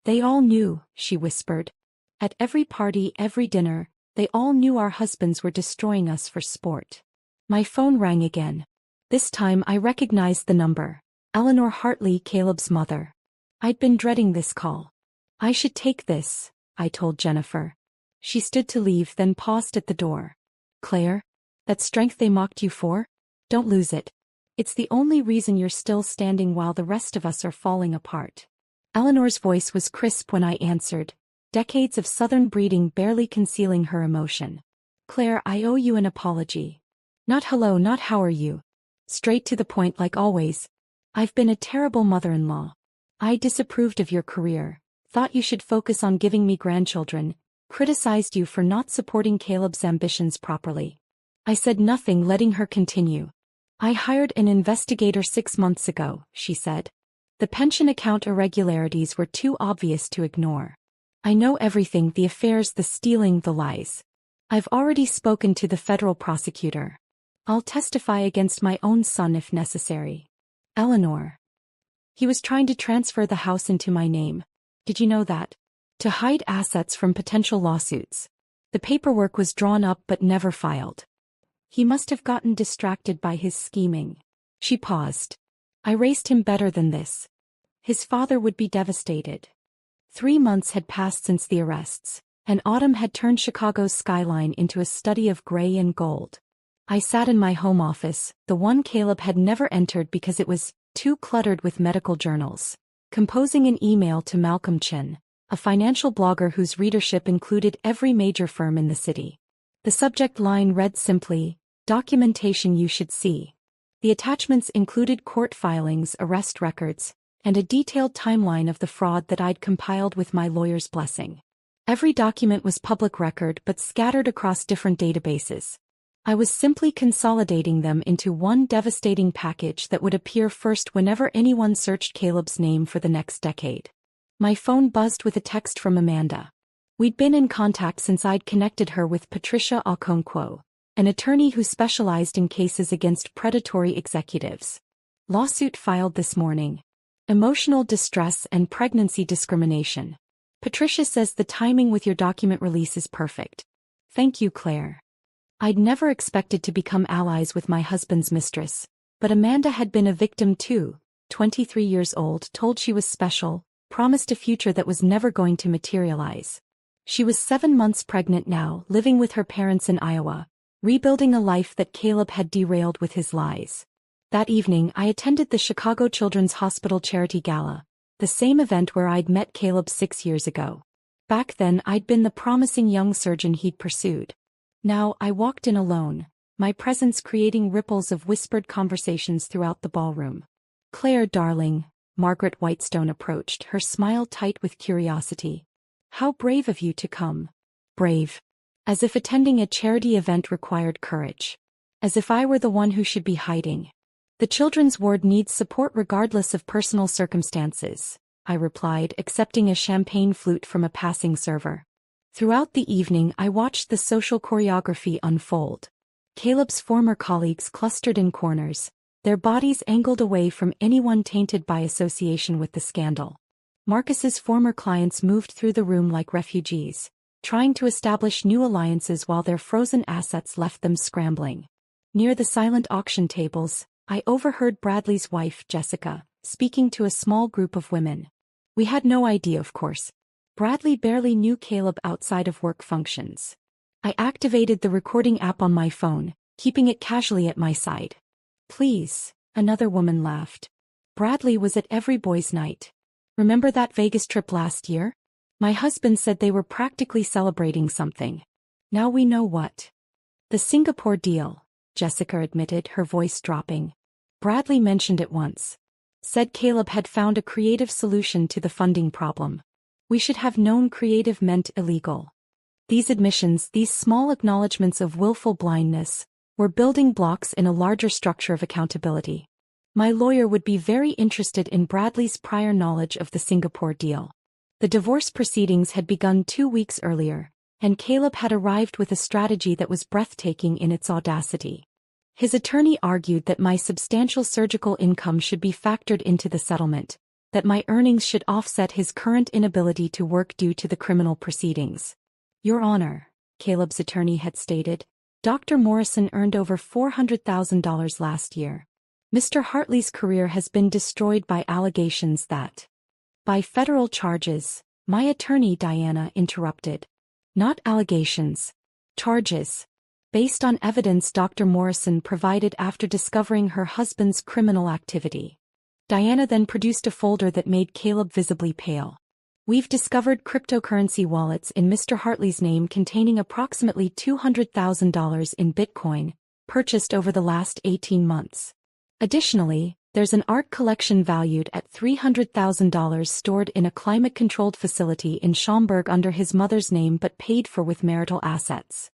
They all knew, she whispered. At every party, every dinner, they all knew our husbands were destroying us for sport. My phone rang again. This time I recognized the number. Eleanor Hartley, Caleb's mother. I'd been dreading this call. I should take this, I told Jennifer. She stood to leave, then paused at the door. Claire? That strength they mocked you for? Don't lose it. It's the only reason you're still standing while the rest of us are falling apart. Eleanor's voice was crisp when I answered, decades of Southern breeding barely concealing her emotion. Claire, I owe you an apology. Not hello, not how are you. Straight to the point like always. I've been a terrible mother-in-law. I disapproved of your career, thought you should focus on giving me grandchildren, criticized you for not supporting Caleb's ambitions properly. I said nothing, letting her continue. I hired an investigator 6 months ago, she said. The pension account irregularities were too obvious to ignore. I know everything, the affairs, the stealing, the lies. I've already spoken to the federal prosecutor. I'll testify against my own son if necessary. Eleanor. He was trying to transfer the house into my name. Did you know that? To hide assets from potential lawsuits. The paperwork was drawn up but never filed. He must have gotten distracted by his scheming. She paused. I raised him better than this. His father would be devastated. 3 months had passed since the arrests, and autumn had turned Chicago's skyline into a study of gray and gold. I sat in my home office, the one Caleb had never entered because it was too cluttered with medical journals, composing an email to Malcolm Chin, a financial blogger whose readership included every major firm in the city. The subject line read simply, "Documentation you should see." The attachments included court filings, arrest records, and a detailed timeline of the fraud that I'd compiled with my lawyer's blessing. Every document was public record but scattered across different databases. I was simply consolidating them into one devastating package that would appear first whenever anyone searched Caleb's name for the next decade. My phone buzzed with a text from Amanda. We'd been in contact since I'd connected her with Patricia Okonkwo, an attorney who specialized in cases against predatory executives. Lawsuit filed this morning. Emotional distress and pregnancy discrimination. Patricia says the timing with your document release is perfect. Thank you, Claire. I'd never expected to become allies with my husband's mistress, but Amanda had been a victim too, 23 years old, told she was special, promised a future that was never going to materialize. She was 7 months pregnant now, living with her parents in Iowa, rebuilding a life that Caleb had derailed with his lies. That evening I attended the Chicago Children's Hospital Charity Gala, the same event where I'd met Caleb 6 years ago. Back then I'd been the promising young surgeon he'd pursued. Now I walked in alone, my presence creating ripples of whispered conversations throughout the ballroom. Claire, darling, Margaret Whitestone approached, her smile tight with curiosity. How brave of you to come. Brave. As if attending a charity event required courage. As if I were the one who should be hiding. The children's ward needs support regardless of personal circumstances, I replied, accepting a champagne flute from a passing server. Throughout the evening I watched the social choreography unfold. Caleb's former colleagues clustered in corners, their bodies angled away from anyone tainted by association with the scandal. Marcus's former clients moved through the room like refugees, trying to establish new alliances while their frozen assets left them scrambling. Near the silent auction tables, I overheard Bradley's wife, Jessica, speaking to a small group of women. We had no idea, of course. Bradley barely knew Caleb outside of work functions. I activated the recording app on my phone, keeping it casually at my side. Please, another woman laughed. Bradley was at every boys' night. Remember that Vegas trip last year? My husband said they were practically celebrating something. Now we know what. The Singapore deal, Jessica admitted, her voice dropping. Bradley mentioned it once. Said Caleb had found a creative solution to the funding problem. We should have known creative meant illegal. These admissions, these small acknowledgments of willful blindness, were building blocks in a larger structure of accountability. My lawyer would be very interested in Bradley's prior knowledge of the Singapore deal. The divorce proceedings had begun 2 weeks earlier, and Caleb had arrived with a strategy that was breathtaking in its audacity. His attorney argued that my substantial surgical income should be factored into the settlement, that my earnings should offset his current inability to work due to the criminal proceedings. Your Honor, Caleb's attorney had stated, Dr. Morrison earned over $400,000 last year. Mr. Hartley's career has been destroyed by allegations that. By federal charges, my attorney Diana interrupted. Not allegations. Charges. Based on evidence Dr. Morrison provided after discovering her husband's criminal activity. Diana then produced a folder that made Caleb visibly pale. We've discovered cryptocurrency wallets in Mr. Hartley's name containing approximately $200,000 in Bitcoin, purchased over the last 18 months. Additionally, there's an art collection valued at $300,000 stored in a climate-controlled facility in Schaumburg under his mother's name but paid for with marital assets.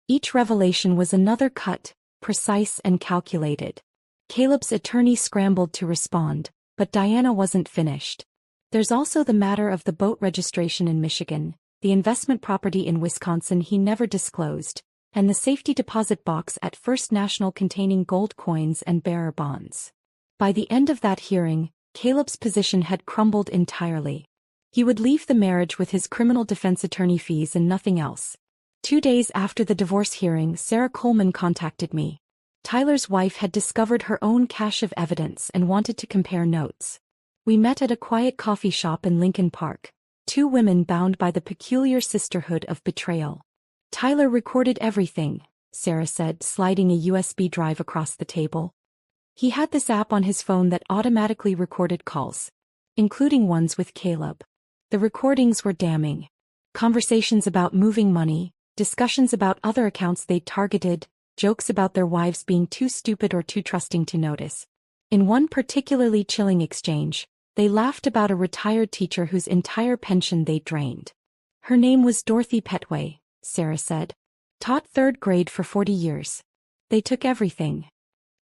Each revelation was another cut, precise and calculated. Caleb's attorney scrambled to respond, but Diana wasn't finished. There's also the matter of the boat registration in Michigan, the investment property in Wisconsin he never disclosed, and the safety deposit box at First National containing gold coins and bearer bonds. By the end of that hearing, Caleb's position had crumbled entirely. He would leave the marriage with his criminal defense attorney fees and nothing else. 2 days after the divorce hearing, Sarah Coleman contacted me. Tyler's wife had discovered her own cache of evidence and wanted to compare notes. We met at a quiet coffee shop in Lincoln Park, 2 women bound by the peculiar sisterhood of betrayal. Tyler recorded everything, Sarah said, sliding a USB drive across the table. He had this app on his phone that automatically recorded calls, including ones with Caleb. The recordings were damning. Conversations about moving money, discussions about other accounts they'd targeted, jokes about their wives being too stupid or too trusting to notice. In one particularly chilling exchange, they laughed about a retired teacher whose entire pension they'd drained. Her name was Dorothy Petway, Sarah said. Taught 3rd grade for 40 years. They took everything.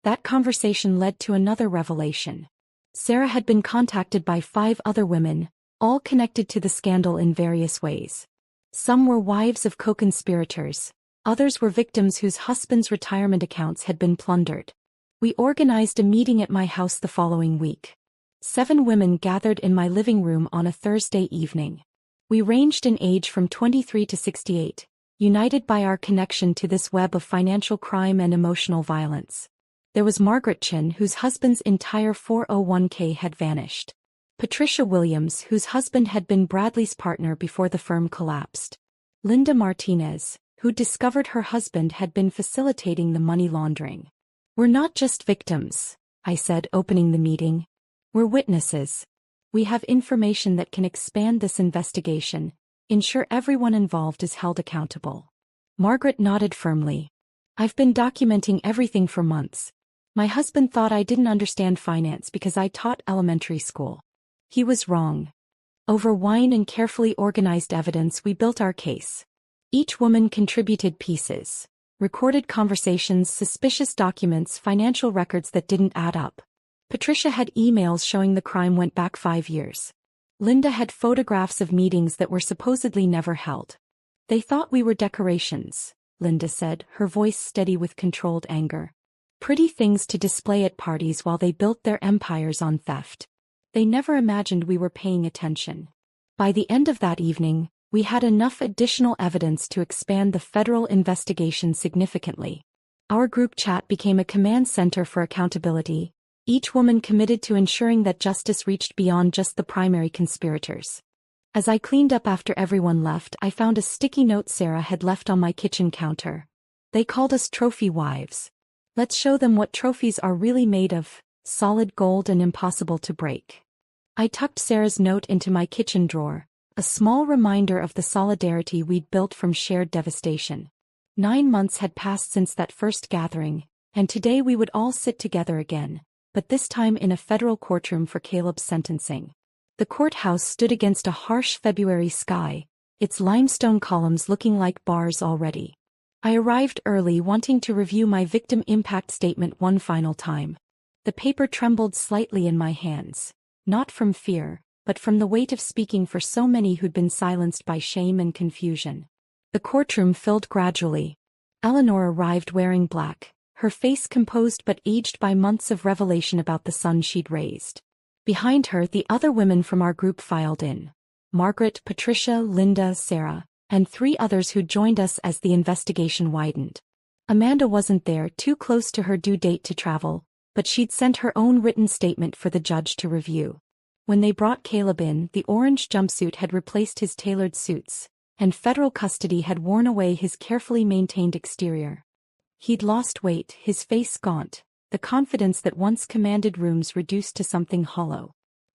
That conversation led to another revelation. Sarah had been contacted by 5 other women, all connected to the scandal in various ways. Some were wives of co-conspirators, others were victims whose husbands' retirement accounts had been plundered. We organized a meeting at my house the following week. 7 women gathered in my living room on a Thursday evening. We ranged in age from 23 to 68, united by our connection to this web of financial crime and emotional violence. There was Margaret Chin, whose husband's entire 401k had vanished. Patricia Williams, whose husband had been Bradley's partner before the firm collapsed. Linda Martinez, who discovered her husband had been facilitating the money laundering. We're not just victims, I said, opening the meeting. We're witnesses. We have information that can expand this investigation, ensure everyone involved is held accountable. Margaret nodded firmly. I've been documenting everything for months. My husband thought I didn't understand finance because I taught elementary school. He was wrong. Over wine and carefully organized evidence, we built our case. Each woman contributed pieces. Recorded conversations, suspicious documents, financial records that didn't add up. Patricia had emails showing the crime went back 5 years. Linda had photographs of meetings that were supposedly never held. They thought we were decorations, Linda said, her voice steady with controlled anger. Pretty things to display at parties while they built their empires on theft. They never imagined we were paying attention. By the end of that evening, we had enough additional evidence to expand the federal investigation significantly. Our group chat became a command center for accountability, each woman committed to ensuring that justice reached beyond just the primary conspirators. As I cleaned up after everyone left, I found a sticky note Sarah had left on my kitchen counter. They called us trophy wives. Let's show them what trophies are really made of, solid gold and impossible to break. I tucked Sarah's note into my kitchen drawer, a small reminder of the solidarity we'd built from shared devastation. 9 months had passed since that first gathering, and today we would all sit together again, but this time in a federal courtroom for Caleb's sentencing. The courthouse stood against a harsh February sky, its limestone columns looking like bars already. I arrived early, wanting to review my victim impact statement one final time. The paper trembled slightly in my hands. Not from fear, but from the weight of speaking for so many who'd been silenced by shame and confusion. The courtroom filled gradually. Eleanor arrived wearing black, her face composed but aged by months of revelation about the son she'd raised. Behind her, the other women from our group filed in. Margaret, Patricia, Linda, Sarah, and 3 others who'd joined us as the investigation widened. Amanda wasn't there, too close to her due date to travel, but she'd sent her own written statement for the judge to review. When they brought Caleb in, the orange jumpsuit had replaced his tailored suits, and federal custody had worn away his carefully maintained exterior. He'd lost weight, his face gaunt, the confidence that once commanded rooms reduced to something hollow.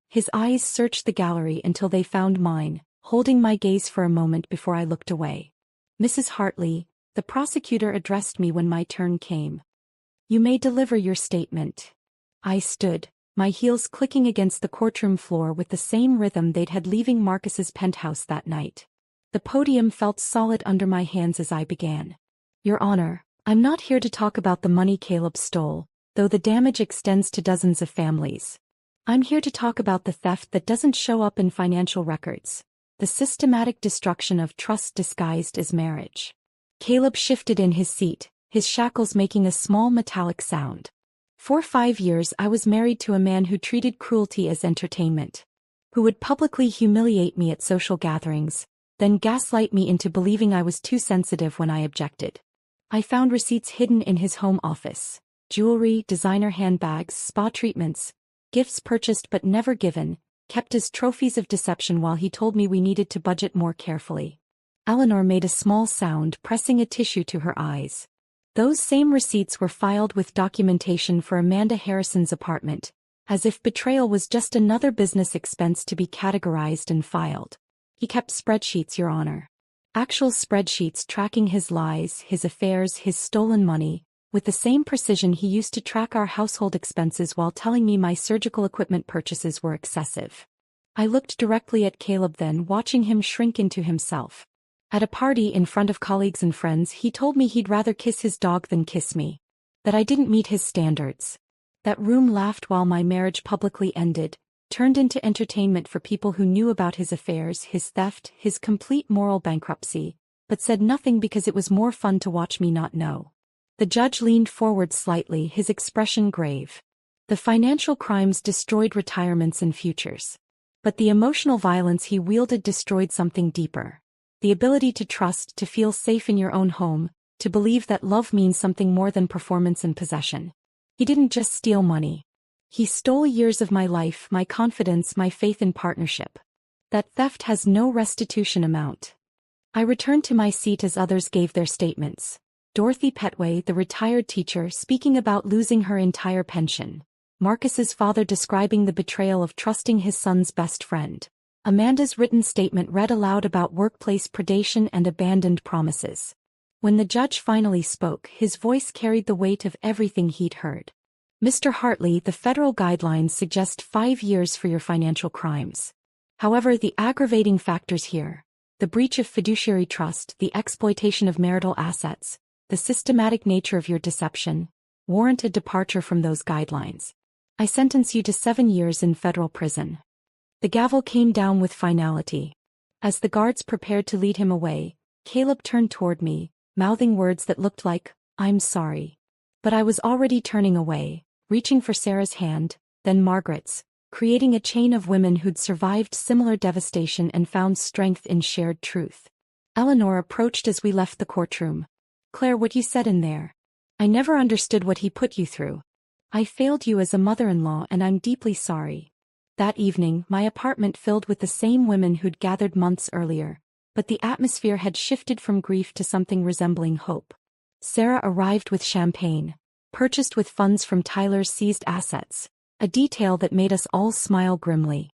His eyes searched the gallery until they found mine, holding my gaze for a moment before I looked away. "Mrs. Hartley," the prosecutor addressed me when my turn came. "You may deliver your statement." I stood, my heels clicking against the courtroom floor with the same rhythm they'd had leaving Marcus's penthouse that night. The podium felt solid under my hands as I began. "Your Honor, I'm not here to talk about the money Caleb stole, though the damage extends to dozens of families. I'm here to talk about the theft that doesn't show up in financial records, the systematic destruction of trust disguised as marriage." Caleb shifted in his seat, his shackles making a small metallic sound. "For 5 years I was married to a man who treated cruelty as entertainment, who would publicly humiliate me at social gatherings, then gaslight me into believing I was too sensitive when I objected. I found receipts hidden in his home office, jewelry, designer handbags, spa treatments, gifts purchased but never given, kept as trophies of deception while he told me we needed to budget more carefully." Eleanor made a small sound, pressing a tissue to her eyes. "Those same receipts were filed with documentation for Amanda Harrison's apartment, as if betrayal was just another business expense to be categorized and filed. He kept spreadsheets, Your Honor. Actual spreadsheets tracking his lies, his affairs, his stolen money, with the same precision he used to track our household expenses while telling me my surgical equipment purchases were excessive." I looked directly at Caleb then, watching him shrink into himself. At a party in front of colleagues and friends, he told me he'd rather kiss his dog than kiss me. That I didn't meet his standards. That room laughed while my marriage publicly ended, turned into entertainment for people who knew about his affairs, his theft, his complete moral bankruptcy, but said nothing because it was more fun to watch me not know. The judge leaned forward slightly, his expression grave. "The financial crimes destroyed retirements and futures. But the emotional violence he wielded destroyed something deeper. The ability to trust, to feel safe in your own home, to believe that love means something more than performance and possession. He didn't just steal money. He stole years of my life, my confidence, my faith in partnership. That theft has no restitution amount." I returned to my seat as others gave their statements. Dorothy Petway, the retired teacher, speaking about losing her entire pension. Marcus's father describing the betrayal of trusting his son's best friend. Amanda's written statement read aloud about workplace predation and abandoned promises. When the judge finally spoke, his voice carried the weight of everything he'd heard. "Mr. Hartley, the federal guidelines suggest 5 years for your financial crimes. However, the aggravating factors here, the breach of fiduciary trust, the exploitation of marital assets, the systematic nature of your deception, warrant a departure from those guidelines. I sentence you to 7 years in federal prison." The gavel came down with finality. As the guards prepared to lead him away, Caleb turned toward me, mouthing words that looked like, "I'm sorry." But I was already turning away, reaching for Sarah's hand, then Margaret's, creating a chain of women who'd survived similar devastation and found strength in shared truth. Eleanor approached as we left the courtroom. "Claire, what you said in there. I never understood what he put you through. I failed you as a mother-in-law and I'm deeply sorry." That evening, my apartment filled with the same women who'd gathered months earlier, but the atmosphere had shifted from grief to something resembling hope. Sarah arrived with champagne, purchased with funds from Tyler's seized assets, a detail that made us all smile grimly.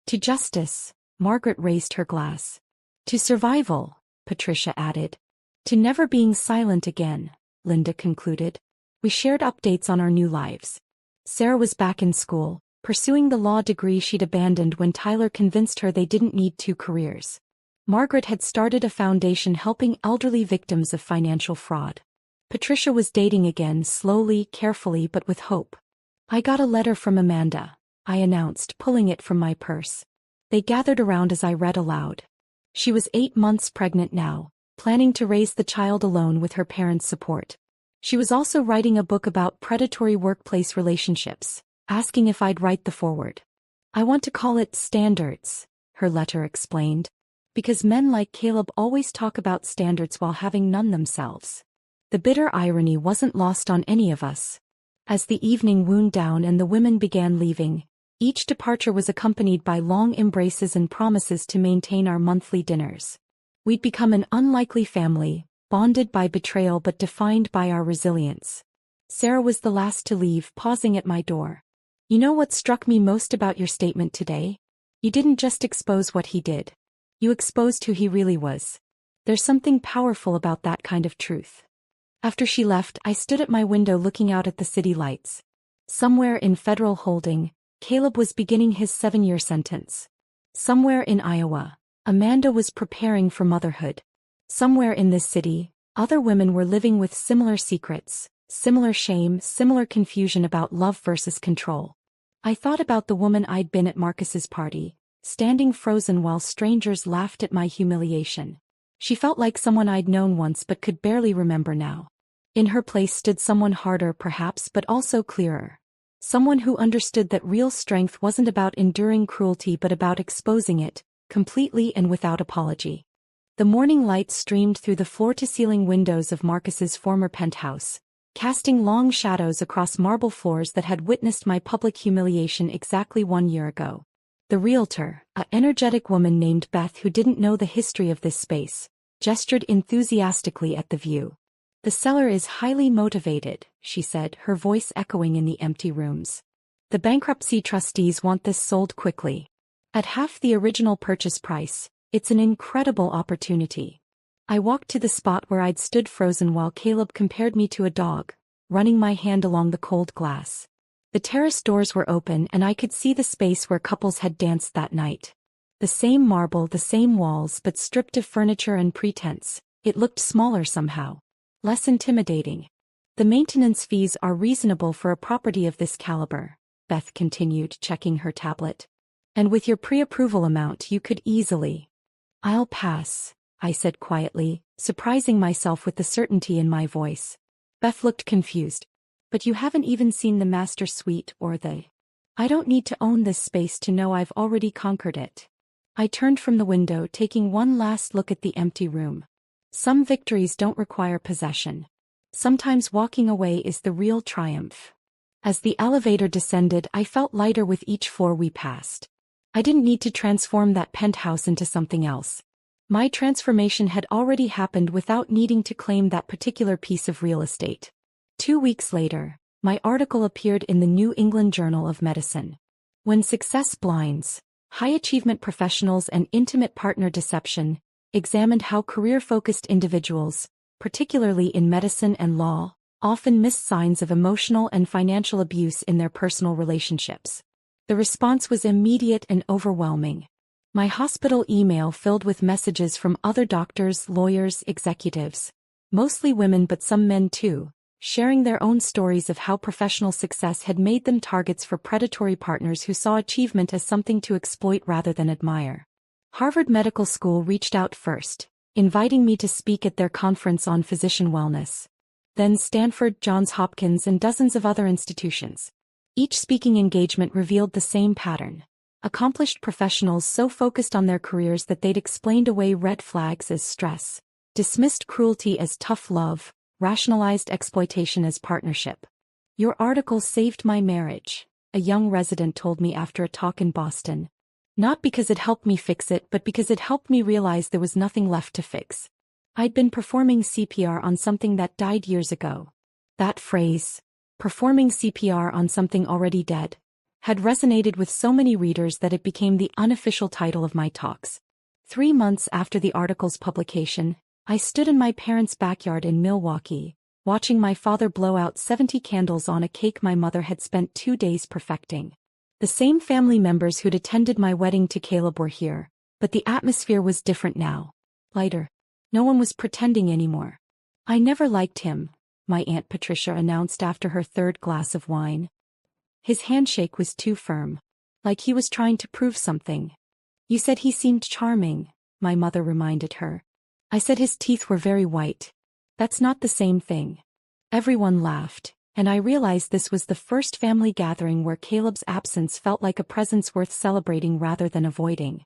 "To justice," Margaret raised her glass. "To survival," Patricia added. "To never being silent again," Linda concluded. We shared updates on our new lives. Sarah was back in school, pursuing the law degree she'd abandoned when Tyler convinced her they didn't need 2 careers. Margaret had started a foundation helping elderly victims of financial fraud. Patricia was dating again, slowly, carefully, but with hope. I got a letter from Amanda, I announced, pulling it from my purse. They gathered around as I read aloud. She was 8 months pregnant now, planning to raise the child alone with her parents' support. She was also writing a book about predatory workplace relationships, asking if I'd write the foreword. I want to call it Standards, her letter explained. Because men like Caleb always talk about standards while having none themselves. The bitter irony wasn't lost on any of us. As the evening wound down and the women began leaving, each departure was accompanied by long embraces and promises to maintain our monthly dinners. We'd become an unlikely family, bonded by betrayal but defined by our resilience. Sarah was the last to leave, pausing at my door. You know what struck me most about your statement today? You didn't just expose what he did. You exposed who he really was. There's something powerful about that kind of truth. After she left, I stood at my window looking out at the city lights. Somewhere in federal holding, Caleb was beginning his 7-year sentence. Somewhere in Iowa, Amanda was preparing for motherhood. Somewhere in this city, other women were living with similar secrets, similar shame, similar confusion about love versus control. I thought about the woman I'd been at Marcus's party, standing frozen while strangers laughed at my humiliation. She felt like someone I'd known once but could barely remember now. In her place stood someone harder perhaps but also clearer. Someone who understood that real strength wasn't about enduring cruelty but about exposing it, completely and without apology. The morning light streamed through the floor-to-ceiling windows of Marcus's former penthouse, casting long shadows across marble floors that had witnessed my public humiliation exactly 1 year ago. The realtor, an energetic woman named Beth who didn't know the history of this space, gestured enthusiastically at the view. The seller is highly motivated, she said, her voice echoing in the empty rooms. The bankruptcy trustees want this sold quickly. At half the original purchase price, it's an incredible opportunity. I walked to the spot where I'd stood frozen while Caleb compared me to a dog, running my hand along the cold glass. The terrace doors were open and I could see the space where couples had danced that night. The same marble, the same walls, but stripped of furniture and pretense. It looked smaller somehow. Less intimidating. The maintenance fees are reasonable for a property of this caliber, Beth continued, checking her tablet. And with your pre-approval amount you could easily. I'll pass, I said quietly, surprising myself with the certainty in my voice. Beth looked confused. But you haven't even seen the master suite or the... I don't need to own this space to know I've already conquered it. I turned from the window, taking one last look at the empty room. Some victories don't require possession. Sometimes walking away is the real triumph. As the elevator descended, I felt lighter with each floor we passed. I didn't need to transform that penthouse into something else. My transformation had already happened without needing to claim that particular piece of real estate. 2 weeks later, my article appeared in the New England Journal of Medicine. When Success Blinds, High Achievement Professionals and Intimate Partner Deception, examined how career-focused individuals, particularly in medicine and law, often miss signs of emotional and financial abuse in their personal relationships. The response was immediate and overwhelming. My hospital email filled with messages from other doctors, lawyers, executives, mostly women but some men too, sharing their own stories of how professional success had made them targets for predatory partners who saw achievement as something to exploit rather than admire. Harvard Medical School reached out first, inviting me to speak at their conference on physician wellness. Then Stanford, Johns Hopkins, and dozens of other institutions. Each speaking engagement revealed the same pattern. Accomplished professionals so focused on their careers that they'd explained away red flags as stress, dismissed cruelty as tough love, rationalized exploitation as partnership. Your article saved my marriage, a young resident told me after a talk in Boston. Not because it helped me fix it but because it helped me realize there was nothing left to fix. I'd been performing CPR on something that died years ago. That phrase, performing CPR on something already dead, had resonated with so many readers that it became the unofficial title of my talks. 3 months after the article's publication, I stood in my parents' backyard in Milwaukee, watching my father blow out 70 candles on a cake my mother had spent 2 days perfecting. The same family members who'd attended my wedding to Caleb were here, but the atmosphere was different now. Lighter. No one was pretending anymore. I never liked him, my Aunt Patricia announced after her 3rd glass of wine. His handshake was too firm. Like he was trying to prove something. You said he seemed charming, my mother reminded her. I said his teeth were very white. That's not the same thing. Everyone laughed, and I realized this was the first family gathering where Caleb's absence felt like a presence worth celebrating rather than avoiding.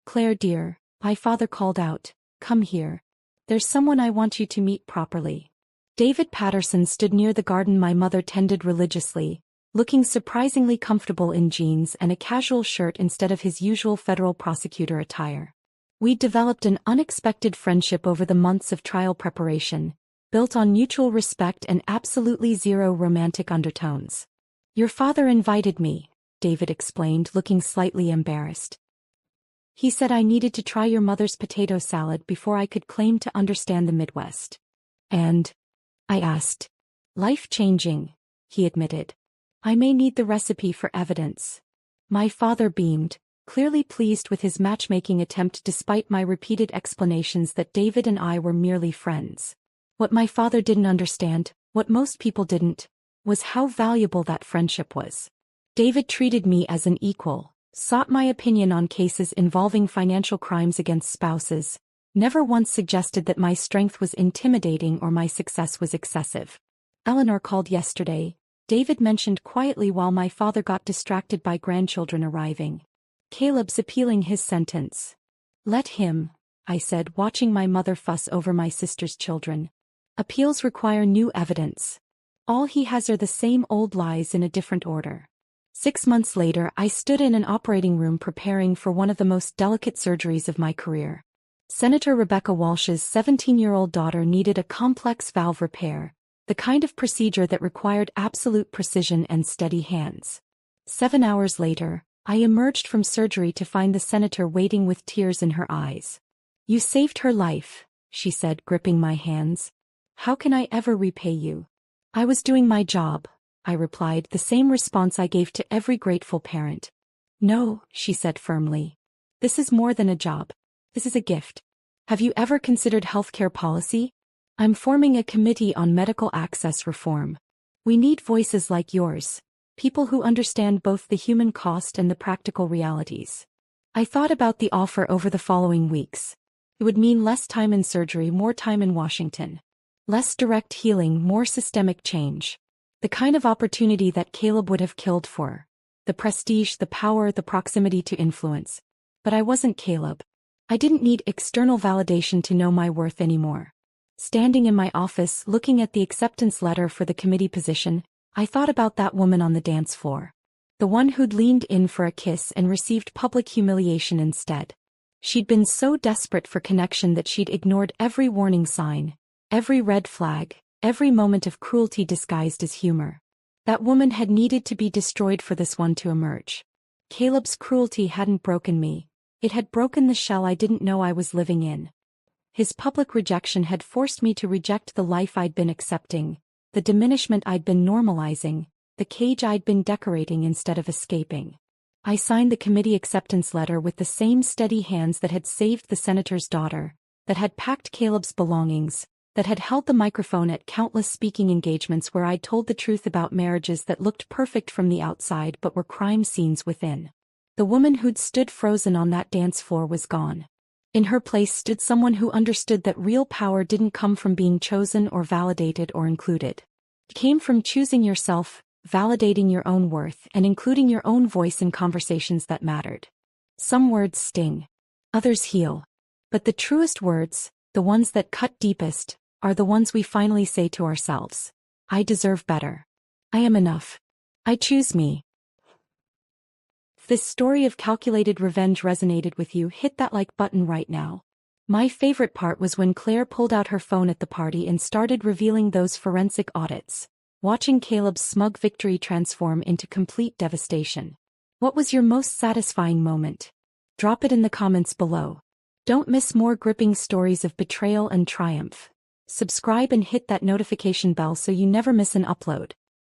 Claire dear, my father called out, come here. There's someone I want you to meet properly. David Patterson stood near the garden my mother tended religiously, looking surprisingly comfortable in jeans and a casual shirt instead of his usual federal prosecutor attire. We developed an unexpected friendship over the months of trial preparation, built on mutual respect and absolutely zero romantic undertones. Your father invited me, David explained, looking slightly embarrassed. He said I needed to try your mother's potato salad before I could claim to understand the Midwest. And? I asked. Life-changing, he admitted. I may need the recipe for evidence. My father beamed, clearly pleased with his matchmaking attempt despite my repeated explanations that David and I were merely friends. What my father didn't understand, what most people didn't, was how valuable that friendship was. David treated me as an equal, sought my opinion on cases involving financial crimes against spouses, never once suggested that my strength was intimidating or my success was excessive. Eleanor called yesterday, David mentioned quietly while my father got distracted by grandchildren arriving. Caleb's appealing his sentence. Let him, I said, watching my mother fuss over my sister's children. Appeals require new evidence. All he has are the same old lies in a different order. 6 months later, I stood in an operating room preparing for one of the most delicate surgeries of my career. Senator Rebecca Walsh's 17-year-old daughter needed a complex valve repair, the kind of procedure that required absolute precision and steady hands. 7 hours later, I emerged from surgery to find the senator waiting with tears in her eyes. You saved her life, she said, gripping my hands. How can I ever repay you? I was doing my job, I replied, the same response I gave to every grateful parent. No, she said firmly. This is more than a job. This is a gift. Have you ever considered healthcare policy? I'm forming a committee on medical access reform. We need voices like yours, people who understand both the human cost and the practical realities. I thought about the offer over the following weeks. It would mean less time in surgery, more time in Washington. Less direct healing, more systemic change. The kind of opportunity that Caleb would have killed for. The prestige, the power, the proximity to influence. But I wasn't Caleb. I didn't need external validation to know my worth anymore. Standing in my office, looking at the acceptance letter for the committee position, I thought about that woman on the dance floor. The one who'd leaned in for a kiss and received public humiliation instead. She'd been so desperate for connection that she'd ignored every warning sign, every red flag, every moment of cruelty disguised as humor. That woman had needed to be destroyed for this one to emerge. Caleb's cruelty hadn't broken me. It had broken the shell I didn't know I was living in. His public rejection had forced me to reject the life I'd been accepting, the diminishment I'd been normalizing, the cage I'd been decorating instead of escaping. I signed the committee acceptance letter with the same steady hands that had saved the senator's daughter, that had packed Caleb's belongings, that had held the microphone at countless speaking engagements where I'd told the truth about marriages that looked perfect from the outside but were crime scenes within. The woman who'd stood frozen on that dance floor was gone. In her place stood someone who understood that real power didn't come from being chosen or validated or included. It came from choosing yourself, validating your own worth, and including your own voice in conversations that mattered. Some words sting. Others heal. But the truest words, the ones that cut deepest, are the ones we finally say to ourselves. I deserve better. I am enough. I choose me. If this story of calculated revenge resonated with you, hit that like button right now. My favorite part was when Claire pulled out her phone at the party and started revealing those forensic audits, watching Caleb's smug victory transform into complete devastation. What was your most satisfying moment? Drop it in the comments below. Don't miss more gripping stories of betrayal and triumph. Subscribe and hit that notification bell so you never miss an upload.